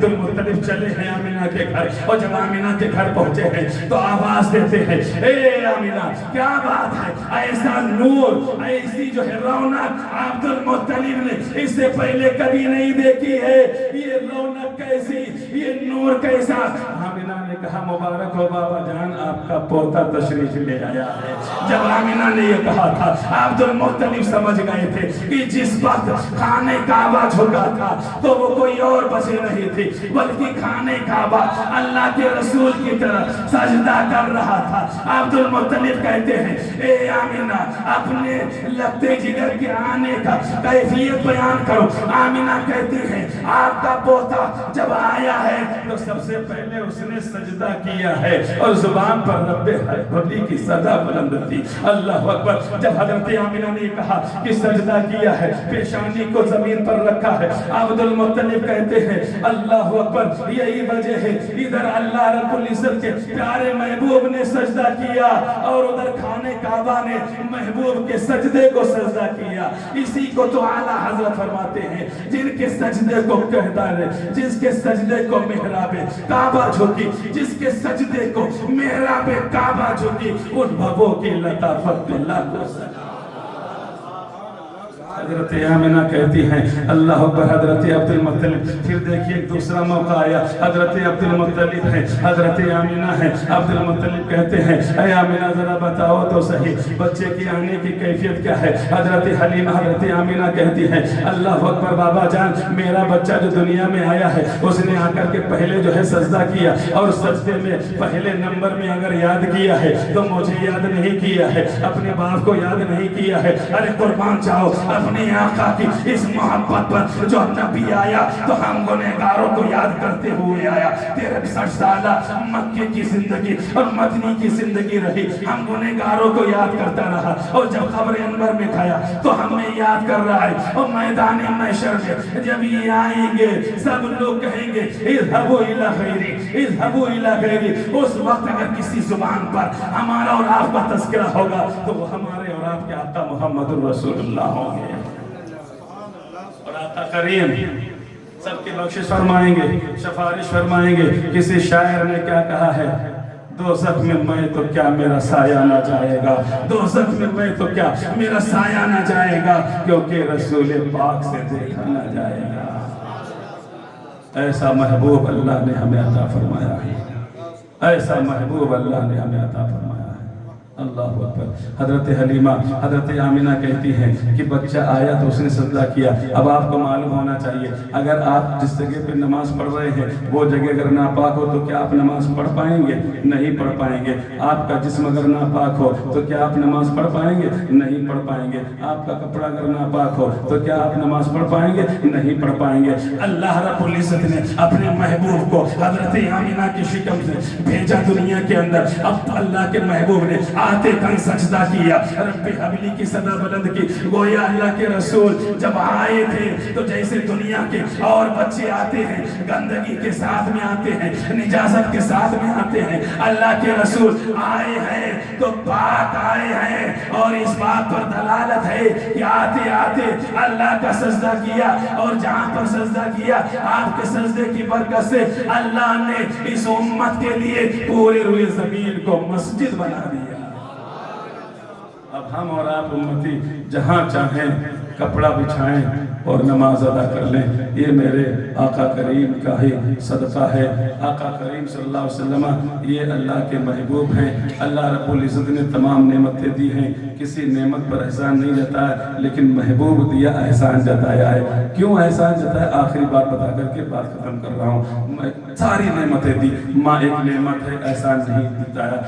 المطلب چلے ہیں آمنہ کے گھر، اور جب آمنہ کے گھر پہنچے ہیں تو آواز دیتے ہیں اے آمنہ کیا بات ہے، ایسا نور، ایسی جو ہے رونق عبد المطلب نے اس سے پہلے کبھی نہیں دیکھی ہے۔ یہ رونق کیسی، یہ نور کیسا؟ آمنہ نے کہا مبارک ہو بابا جان آپ کا پوتا تشریف لے آیا ہے۔ جب آمنہ نے یہ کہا تھا عبد المطلب سمجھ گئے تھے کہ جس وقت خانہ کعبہ جھکا تھا تو وہ کوئی اور وجہ نہیں تھی بلکہ خانہ کعبہ اللہ کے رسول کی طرف سجدہ کر رہا تھا۔ عبد المطلب کہتے ہیں اے آمنہ اپنے لگتے جگر کے آنے کا کیفیت بیان کرو۔ آمنہ کہتی ہیں آپ کا پوتا جب آیا ہے تو سب سے پہلے اس نے سجدہ کیا ہے اور زبان پر رب حبلی کی صدا بلند تھی۔ اللہ اکبر۔ جب حضرت آمنہ نے کہا کہ سجدہ کیا ہے، پیشانی کو زمین پر رکھا ہے، عبد المطلب کہتے ہیں اللہ اکبر یہی وجہ ہے ادھر اللہ رب العزت کے پیارے محبوب نے سجدہ کیا اور ادھر خانہ کعبہ نے محبوب کے سجدے کو سجدہ کیا۔ اسی کو تو اعلیٰ حضرت فرماتے ہیں جن کے سجدے کو کہدار ہے، جس کے سجدے کو محراب کعبہ جھکی، جس کے سجدے کو محراب کعبہ جھکی، ان بھووں کی لطافت اللہ کو سجدہ۔ حضرت آمنہ کہتی ہیں اللہ اکبر۔ حضرت عبد المطلب پھر دیکھیے ایک دوسرا موقع آیا، حضرت عبد المطلب ہے، حضرت آمنہ ہے۔ عبد المطلب کہتے ہیں اے آمنہ ذرا بتاؤ تو صحیح بچے کی آنے کی کیفیت کیا ہے؟ حضرت حلیمہ حضرت آمنہ کہتی ہیں اللہ اکبر بابا جان میرا بچہ جو دنیا میں آیا ہے اس نے آ کر کے پہلے جو ہے سجدہ کیا، اور سجدے میں پہلے نمبر میں اگر یاد کیا ہے تو مجھے یاد نہیں کیا ہے، اپنے باپ کو یاد نہیں کیا ہے۔ ارے قربان چاہو اپنے اپنے آقا کی اس محبت پر جو نبی آیا تو ہم گنہگاروں کو یاد کرتے ہوئے آیا. 63 سالہ مکے کی زندگی اور مدنی کی زندگی رہی, ہم گنہگاروں کو یاد کرتا رہا, اور جب قبر انور میں کھایا تو ہمیں یاد کر رہا ہے. اور میدان محشر میں جب یہ آئیں گے سب لوگ کہیں گے اذهبوا الى غیری, اذهبوا الى غیری. اس وقت اگر کسی زبان پر ہمارا اور آپ کا تذکرہ ہوگا تو وہ ہمارے اور آپ کے آقا محمد الرسول اللہ ہوں گے. اور آقا کریم سب کی بخشش فرمائیں گے, سفارش فرمائیں گے. کسی شاعر نے کیا کہا ہے, دوزخ میں میں تو کیا میرا سایہ نہ جائے گا, دوزخ میں میں تو کیا میرا سایہ نہ جائے گا, کیونکہ رسول پاک سے دیکھا نہ جائے گا. ایسا محبوب اللہ نے ہمیں عطا فرمایا ہے, ایسا محبوب اللہ نے ہمیں عطا فرمایا ہے. اللہ اکبر. حضرت حلیمہ, حضرت آمینہ کہتی ہیں کہ بچہ آیا تو اس نے سجدہ کیا. اب آپ کو معلوم ہونا چاہیے اگر آپ جس جگہ پہ نماز پڑھ رہے ہیں وہ جگہ اگر ناپاک ہو تو کیا آپ نماز پڑھ پائیں گے؟ نہیں پڑھ پائیں گے. آپ کا جسم اگر ناپاک ہو تو کیا آپ نماز پڑھ پائیں گے؟ نہیں پڑھ پائیں گے. آپ کا کپڑا اگر ناپاک ہو تو کیا آپ نماز پڑھ پائیں گے؟ نہیں پڑھ پائیں گے. اللہ رب العزت نے اپنے محبوب کو حضرت آمینہ کی شکم سے بھیجا دنیا کے اندر. اب اللہ کے محبوب نے آتے کن سجدہ کیا, رب حبلی کی صدا بلند کی. گویا اللہ کے رسول جب آئے تھے تو جیسے دنیا کے اور بچے آتے ہیں گندگی کے ساتھ میں آتے ہیں, نجاست کے ساتھ میں آتے ہیں, اللہ کے رسول آئے ہیں تو پاک آئے ہیں. اور اس بات پر دلالت ہے کہ آتے آتے اللہ کا سجدہ کیا, اور جہاں پر سجدہ کیا آپ کے سجدے کی برکت سے اللہ نے اس امت کے لیے پورے روئے زمین کو مسجد بنا دیا. اب ہم اور آپ امتی جہاں چاہیں کپڑا بچھائیں اور نماز ادا کر لیں. یہ میرے آقا کریم کا ہی صدقہ ہے. آقا کریم صلی اللہ علیہ وسلم یہ اللہ کے محبوب ہیں. اللہ رب العزت نے تمام نعمتیں دی ہیں, کسی نعمت پر احسان نہیں جتایا, لیکن محبوب دیا احسان جتایا ہے. کیوں احسان جتایا؟ آخری بات بتا کر کے بات ختم کر رہا ہوں. ساری نعمتیں دی. ماں ایک نعمت ہے, احسان نہیں جتایا.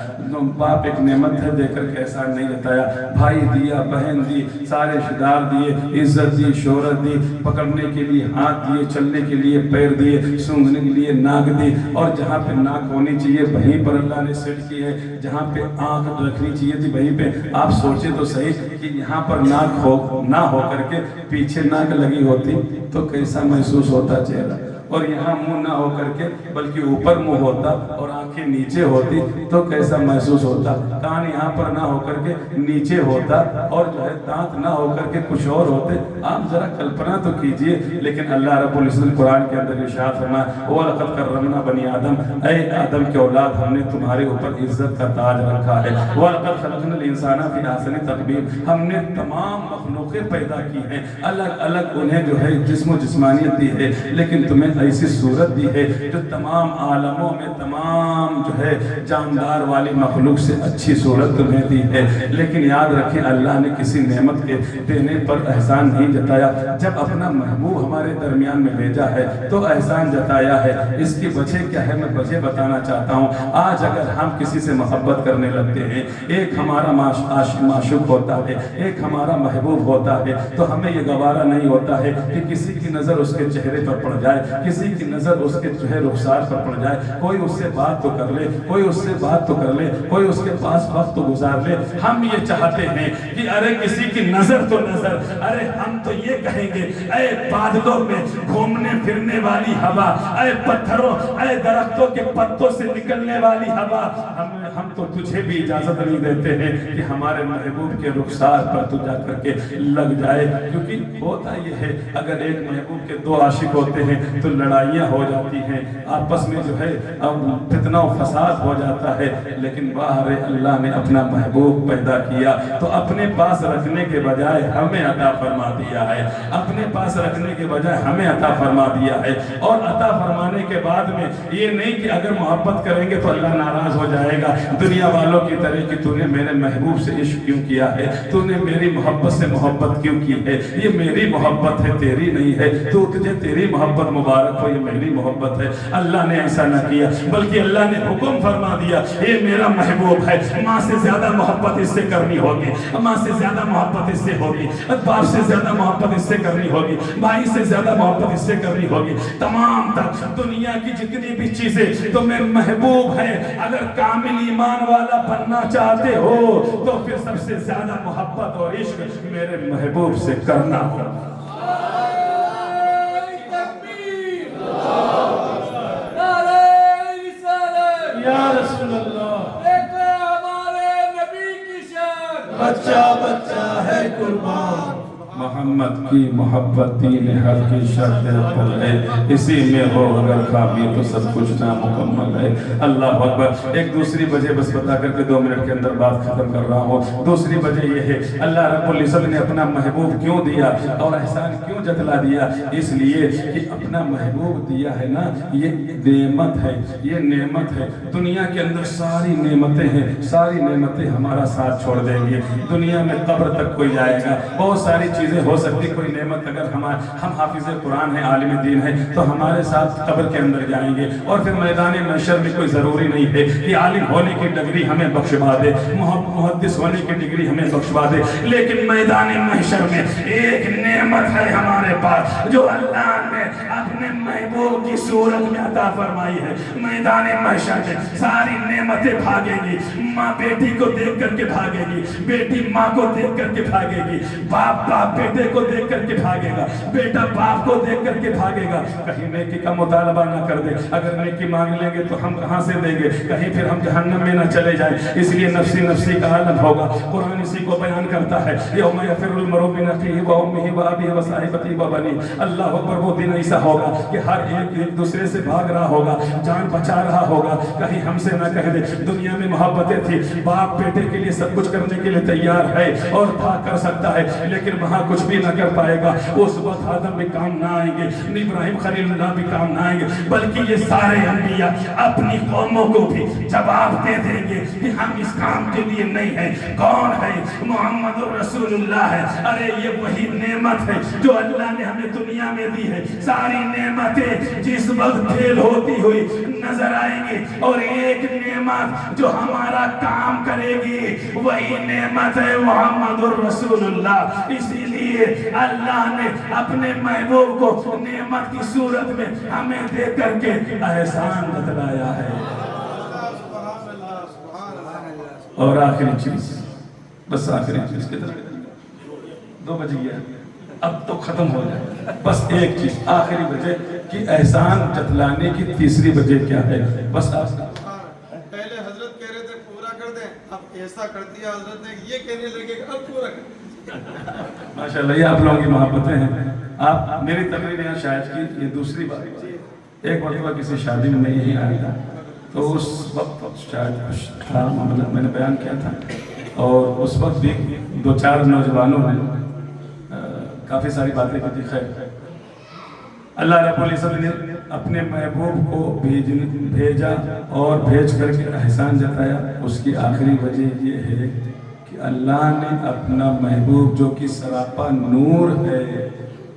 باپ ایک نعمت ہے, دے کر کے احسان نہیں جتایا. بھائی دیا, بہن دی, سارے رشتہ دار دیے, عزت دی, شہرت دی, پکڑنے کے لیے ہاتھ دیے, چلنے کے لیے پیر دیے, سونگھنے کے لیے ناک دی. اور جہاں پہ ناک ہونی چاہیے وہیں پر اللہ نے سیٹ کی ہے, جہاں پہ آنکھ رکھنی چاہیے تھی وہیں پہ. آپ سوچے تو صحیح کہ یہاں پر ناک نہ ہو کر کے پیچھے ناک لگی ہوتی تو کیسا محسوس ہوتا چہرہ, اور یہاں منہ نہ ہو کر کے بلکہ اوپر منہ ہوتا اور آنکھیں نیچے ہوتی تو کیسا محسوس ہوتا. کان یہاں پر نہ ہو کر کے نیچے ہوتا اور جو ہے دانت نہ ہو کر کے کچھ اور ہوتے. آپ ذرا کلپنا تو کیجئے. لیکن اللہ رب العزت قرآن کے اندر ارشاد فرمایا وَلَقَدْ كَرَّمْنَا بَنِي آدم, اے آدم کے اولاد ہم نے تمہارے اوپر عزت کا تاج رکھا ہے. وَلَقَدْ خَلَقْنَا الْإِنسَانَ فِي أَحْسَنِ تَقْوِيمٍ, ہم نے تمام مخلوقیں پیدا کی ہیں, الگ الگ انہیں جو ہے جسم و جسمانیت دی ہے, لیکن تمہیں ایسی صورت دی ہے جو تمام عالموں میں تمام جو ہے جاندار والی مخلوق سے اچھی صورت تمہیں دی ہے. لیکن یاد رکھیں اللہ نے کسی نعمت کے دینے پر احسان نہیں جتایا. جب اپنا محبوب ہمارے درمیان میں بھیجا ہے تو احسان جتایا ہے. اس کی وجہ کیا ہے میں وجہ بتانا چاہتا ہوں. آج اگر ہم کسی سے محبت کرنے لگتے ہیں, ایک ہمارا معشوق ہوتا ہے, ایک ہمارا محبوب ہوتا ہے, تو ہمیں یہ گوارا نہیں ہوتا ہے کہ کسی کی نظر اس کے چہرے پر پڑ جائے, کسی کی نظر اس کے جو ہے رخسار پر پڑ جائے. کوئی اس سے بات تو کر لے, کوئی اس سے بات تو کر لے, کوئی اس کے پاس وقت تو گزار لے. ہم یہ چاہتے ہیں کہ ارے کسی کی نظر تو نظر, ارے ہم تو یہ کہیں گے اے بادلوں میں گھومنے پھرنے والی ہوا, اے پتھروں, اے درختوں کے پتوں سے نکلنے والی ہوا, ہم تو تجھے بھی اجازت نہیں دیتے ہیں کہ ہمارے محبوب کے رخسار پر تو جا کر کے لگ جائے. کیونکہ ہوتا یہ ہے اگر ایک محبوب کے دو عاشق ہوتے ہیں تو لڑائیاں ہو جاتی ہیں, آپس میں جو ہے فتنہ و فساد ہو جاتا ہے. لیکن باہر اللہ نے اپنا محبوب پیدا کیا تو اپنے پاس رکھنے کے بجائے ہمیں عطا فرما دیا ہے, اپنے پاس رکھنے کے بجائے ہمیں عطا فرما دیا ہے. اور عطا فرمانے کے بعد میں یہ نہیں کہ اگر محبت کریں گے تو اللہ ناراض ہو جائے گا, دنیا والوں کی طرح کہ تو نے میرے محبوب سے عشق کیوں کیا ہے، تو نے میری محبت سے محبت کیوں کی ہے، یہ میری محبت ہے تیری نہیں ہے، تو تجھے تیری محبت مبارک ہو، یہ میری محبت ہے۔ اللہ نے ایسا نہ کیا بلکہ اللہ نے حکم فرما دیا یہ میرا محبوب ہے، ماں سے زیادہ محبت اس سے کرنی ہوگی، ماں سے زیادہ محبت اس سے ہوگی، باپ سے زیادہ محبت اس سے کرنی ہوگی، بھائی سے زیادہ محبت اس سے کرنی ہوگی۔ تمام تک دنیا کی جتنی بھی چیزیں تمہیں محبوب ہیں، اگر کامل ایمان والا بننا چاہتے ہو تو پھر سب سے زیادہ محبت اور عشق میرے محبوب سے کرنا ہوگا۔ یا رسول اللہ، ہمارے نبی کی شان، بچہ بچہ ہے قربان، محمد کی محبت دین حق کی شرط پر ہے، اسی میں ہو اگر خامی تو سب کچھ نامکمل ہے۔ اللہ اکبر۔ ایک دوسری وجہ بس بتا کر کے 2 منٹ کے اندر بات ختم کر رہا ہوں۔ دوسری وجہ یہ ہے اللہ رب العزت نے اپنا محبوب کیوں دیا اور احسان کیوں جتلا دیا، اس لیے کہ اپنا محبوب دیا ہے نا، یہ نعمت ہے، یہ نعمت ہے۔ دنیا کے اندر ساری نعمتیں ہیں، ساری نعمتیں ہمارا ساتھ چھوڑ دیں گے، دنیا میں قبر تک کوئی جائے گا، بہت ساری چیزیں ہو سکتی، کوئی نعمت اگر ہم حافظ قرآن ہیں، عالم دین ہیں تو ہمارے ساتھ قبر کے اندر جائیں گے، اور پھر میدان محشر میں کوئی ضروری نہیں ہے کہ عالم ہونے کی ڈگری ہمیں بخشوا دے، محدث ہونے کی ڈگری ہمیں بخشوا دے، لیکن میدان محشر میں ایک نعمت ہے ہمارے پاس جو اللہ نے اپنے محبوب کی صورت میں عطا فرمائی ہے۔ میدان محشر میں ساری نعمتیں بھاگیں گی، ماں بیٹی کو دیکھ کر کے بھاگے گی، بیٹی ماں کو دیکھ کر کے بھاگے گی، باپ بیٹے کو دیکھ کر کے بھاگے گا، بیٹا باپ کو دیکھ کر کے بھاگے گا۔ کہیں نیکی کا مطالبہ نہ کر دے، اگر نیکی مانگ لیں گے تو ہم کہاں سے دیں گے، کہیں پھر ہم جہنم میں نہ چلے جائیں، اس لیے نفسی نفسی کا عالم ہوگا۔ قرآن اسی کو بیان کرتا ہے یوم یفر المرء من اخیہ و امہ و ابیہ و صاحبتہ و بنیہ۔ اللہ اکبر۔ وہ دن ایسا ہوگا کہ ہر ایک دوسرے سے بھاگ رہا ہوگا، جان بچا رہا ہوگا، کہیں ہم سے نہ کہہ دے دنیا میں محبتیں تھی، باپ بیٹے کے لیے سب کچھ کرنے کے لیے تیار ہے اور تھا کر سکتا ہے، لیکن وہاں کچھ بھی نہ کر پائے گا۔ اس وقت آدم بھی کام نہ آئیں گے، ابراہیم خلیل اللہ بھی کام نہ آئیں گے، بلکہ یہ سارے انبیاء اپنی قوموں کو بھی جواب دے دیں گے کہ ہم اس کام کے لیے نہیں ہیں۔ کون ہے؟ محمد رسول اللہ ہے۔ ارے یہ وہی نعمت ہے جو اللہ نے ہمیں دنیا میں دی ہے۔ ساری نعمتیں جس وقت فیل ہوتی ہوئی نظر آئیں گی، اور ایک نعمت جو ہمارا کام کرے گی وہی نعمت ہے محمد رسول اللہ۔ اسی لیے اللہ نے اپنے محبوب کو نعمت کی صورت میں ہمیں دے کر کے احسان بتلایا ہے۔ اور آخری چیز، بس آخری چیز کتنا 2 بج گیا، اب تو ختم ہو جائے، بس ایک چیز آخری وجہ کہ احسان جتلانے کی تیسری وجہ کیا ہے؟ بس پہلے حضرت کہہ رہے تھے پورا کر دیں، اب ایسا کر دیا حضرت نے یہ کہنے لگے اب پورا کر دیں۔ ماشاءاللہ یہ آپ لوگوں کی محبتیں ہیں۔ آپ میری تقریر یہاں شاید کی یہ دوسری بات، ایک مرتبہ کسی شادی میں یہی آیا تھا، تو اس وقت شاید کچھ تھا معاملہ میں نے بیان کیا تھا، اور اس وقت بھی 2-4 نوجوانوں نے کافی ساری باتیں کی تھی۔ خیر، اللہ رب العزت نے اپنے محبوب کو بھیجا اور بھیج کر کے احسان جتایا۔ اس کی آخری وجہ یہ ہے کہ اللہ نے اپنا محبوب جو کہ سراپا نور ہے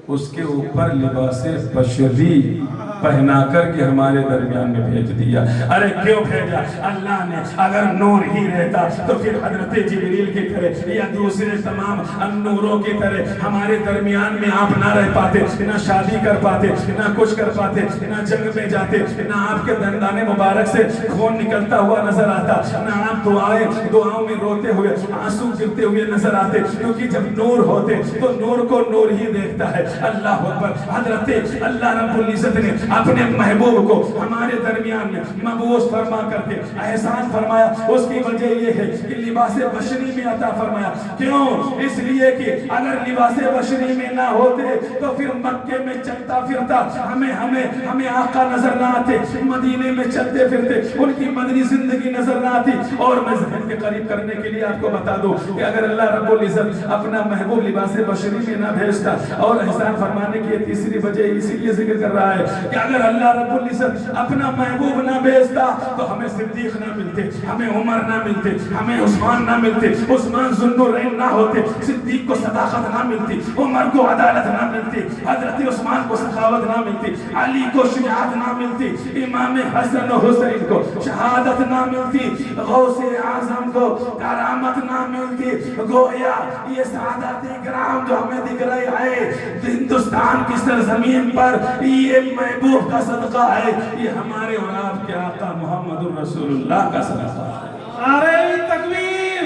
اس کے اوپر لباس بشری پہنا کر کے ہمارے درمیان میں بھیج دیا۔ ارے کیوں بھیجا؟ اللہ نے اگر نور ہی رہتا تو پھر حضرت جبریل کی طرح یا دوسرے تمام نوروں کی طرح ہمارے درمیان میں آپ نہ رہ پاتے، نہ شادی کر پاتے، نہ کچھ کر پاتے، نہ جنگ میں جاتے، نہ آپ کے دندان مبارک سے خون نکلتا ہوا نظر آتا، نہ آپ دعاؤں میں روتے ہوئے آنسو گرتے ہوئے نظر آتے، کیونکہ جب نور ہوتے تو نور کو نور ہی دیکھتا ہے۔ اللہ اکبر۔ حضرت اللہ رب العزت نے اپنے محبوب کو ہمارے درمیان میں مبعوث فرما کر کے احسان فرمایا۔ اس کی وجہ یہ ہے کہ لباس بشری میں عطا فرمایا۔ کیوں؟ اس لیے کہ اگر لباس بشری میں نہ ہوتے تو پھر مکے میں چلتا پھرتا ہمیں آقا نظر نہ آتے، مدینے میں چلتے پھرتے ان کی مدنی زندگی نظر نہ آتی۔ اور میں ذہن کے قریب کرنے کے لیے آپ کو بتا دوں کہ اگر اللہ رب العزت اپنا محبوب لباس بشری میں نہ بھیجتا، اور احسان فرمانے کی تیسری وجہ اسی لیے ذکر کر رہا ہے کہ اگر اللہ رب العزت اپنا محبوب نہ بھیجتا تو ہمیں صدیق نہ ملتے, ہمیں عمر نہ ملتے, ہمیں عثمان نہ ملتے, عثمان ذوالنورین نہ ہوتے, صدیق کو صداقت نہ ملتی, عمر کو عدالت نہ ملتی, حضرت عثمان کو سخاوت نہ ملتی, علی کو شجاعت نہ ملتی, امام حسن و حسین کو شہادت نہ ملتی, غوث اعظم کو کرامت نہ ملتی. گویا یہ سعادت کرام جو ہمیں دکھ رہے ہیں ہندوستان کی سرزمین پر, یہ محبوب کا صدقہ ہے, یہ ہمارے اور آپ کے آقا محمد رسول اللہ کا صدقہ ہے. نعرہ تکبیر,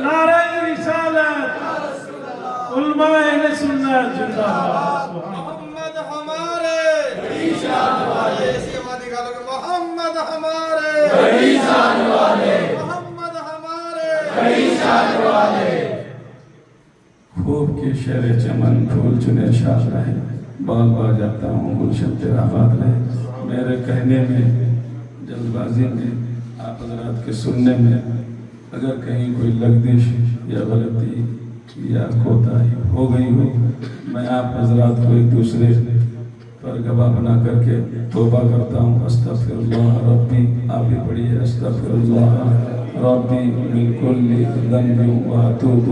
نعرہ رسالت, علماء اہل سنت زندہ باد. محمد ہمارے بڑی شان والے, ایسی آواز نکالو کہ محمد ہمارے بڑی شان والے, محمد ہمارے بڑی شان والے. خوب کے شہر چمن پھول چنے شاد رہے, باغ باغ جاتا ہوں گلشن تیرا آباد رہے. میرے کہنے میں, جلد بازی میں, آپ حضرات کے سننے میں اگر کہیں کوئی لغزش یا غلطی یا کوتاہی ہو گئی ہو, میں آپ حضرات کو ایک دوسرے پر گواہ بنا کر کے توبہ کرتا ہوں. استغفر اللہ ربی, آپ بھی پڑھیے استغفر اللہ ربی من کل ذنب واتوب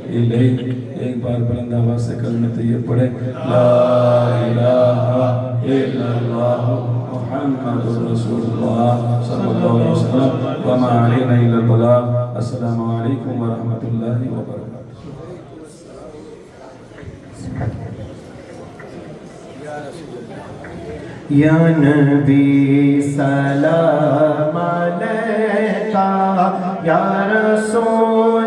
الیہ. ایک بار بلند آواز سے کلمہ طیب پڑھے, لا الہ الا اللہ محمد رسول اللہ صلی اللہ علیہ وسلم وما علینا الا البلاغ. السلام علیکم ورحمۃ اللہ وبرکاتہ. یا نبی سلام علیکہ, یا رسول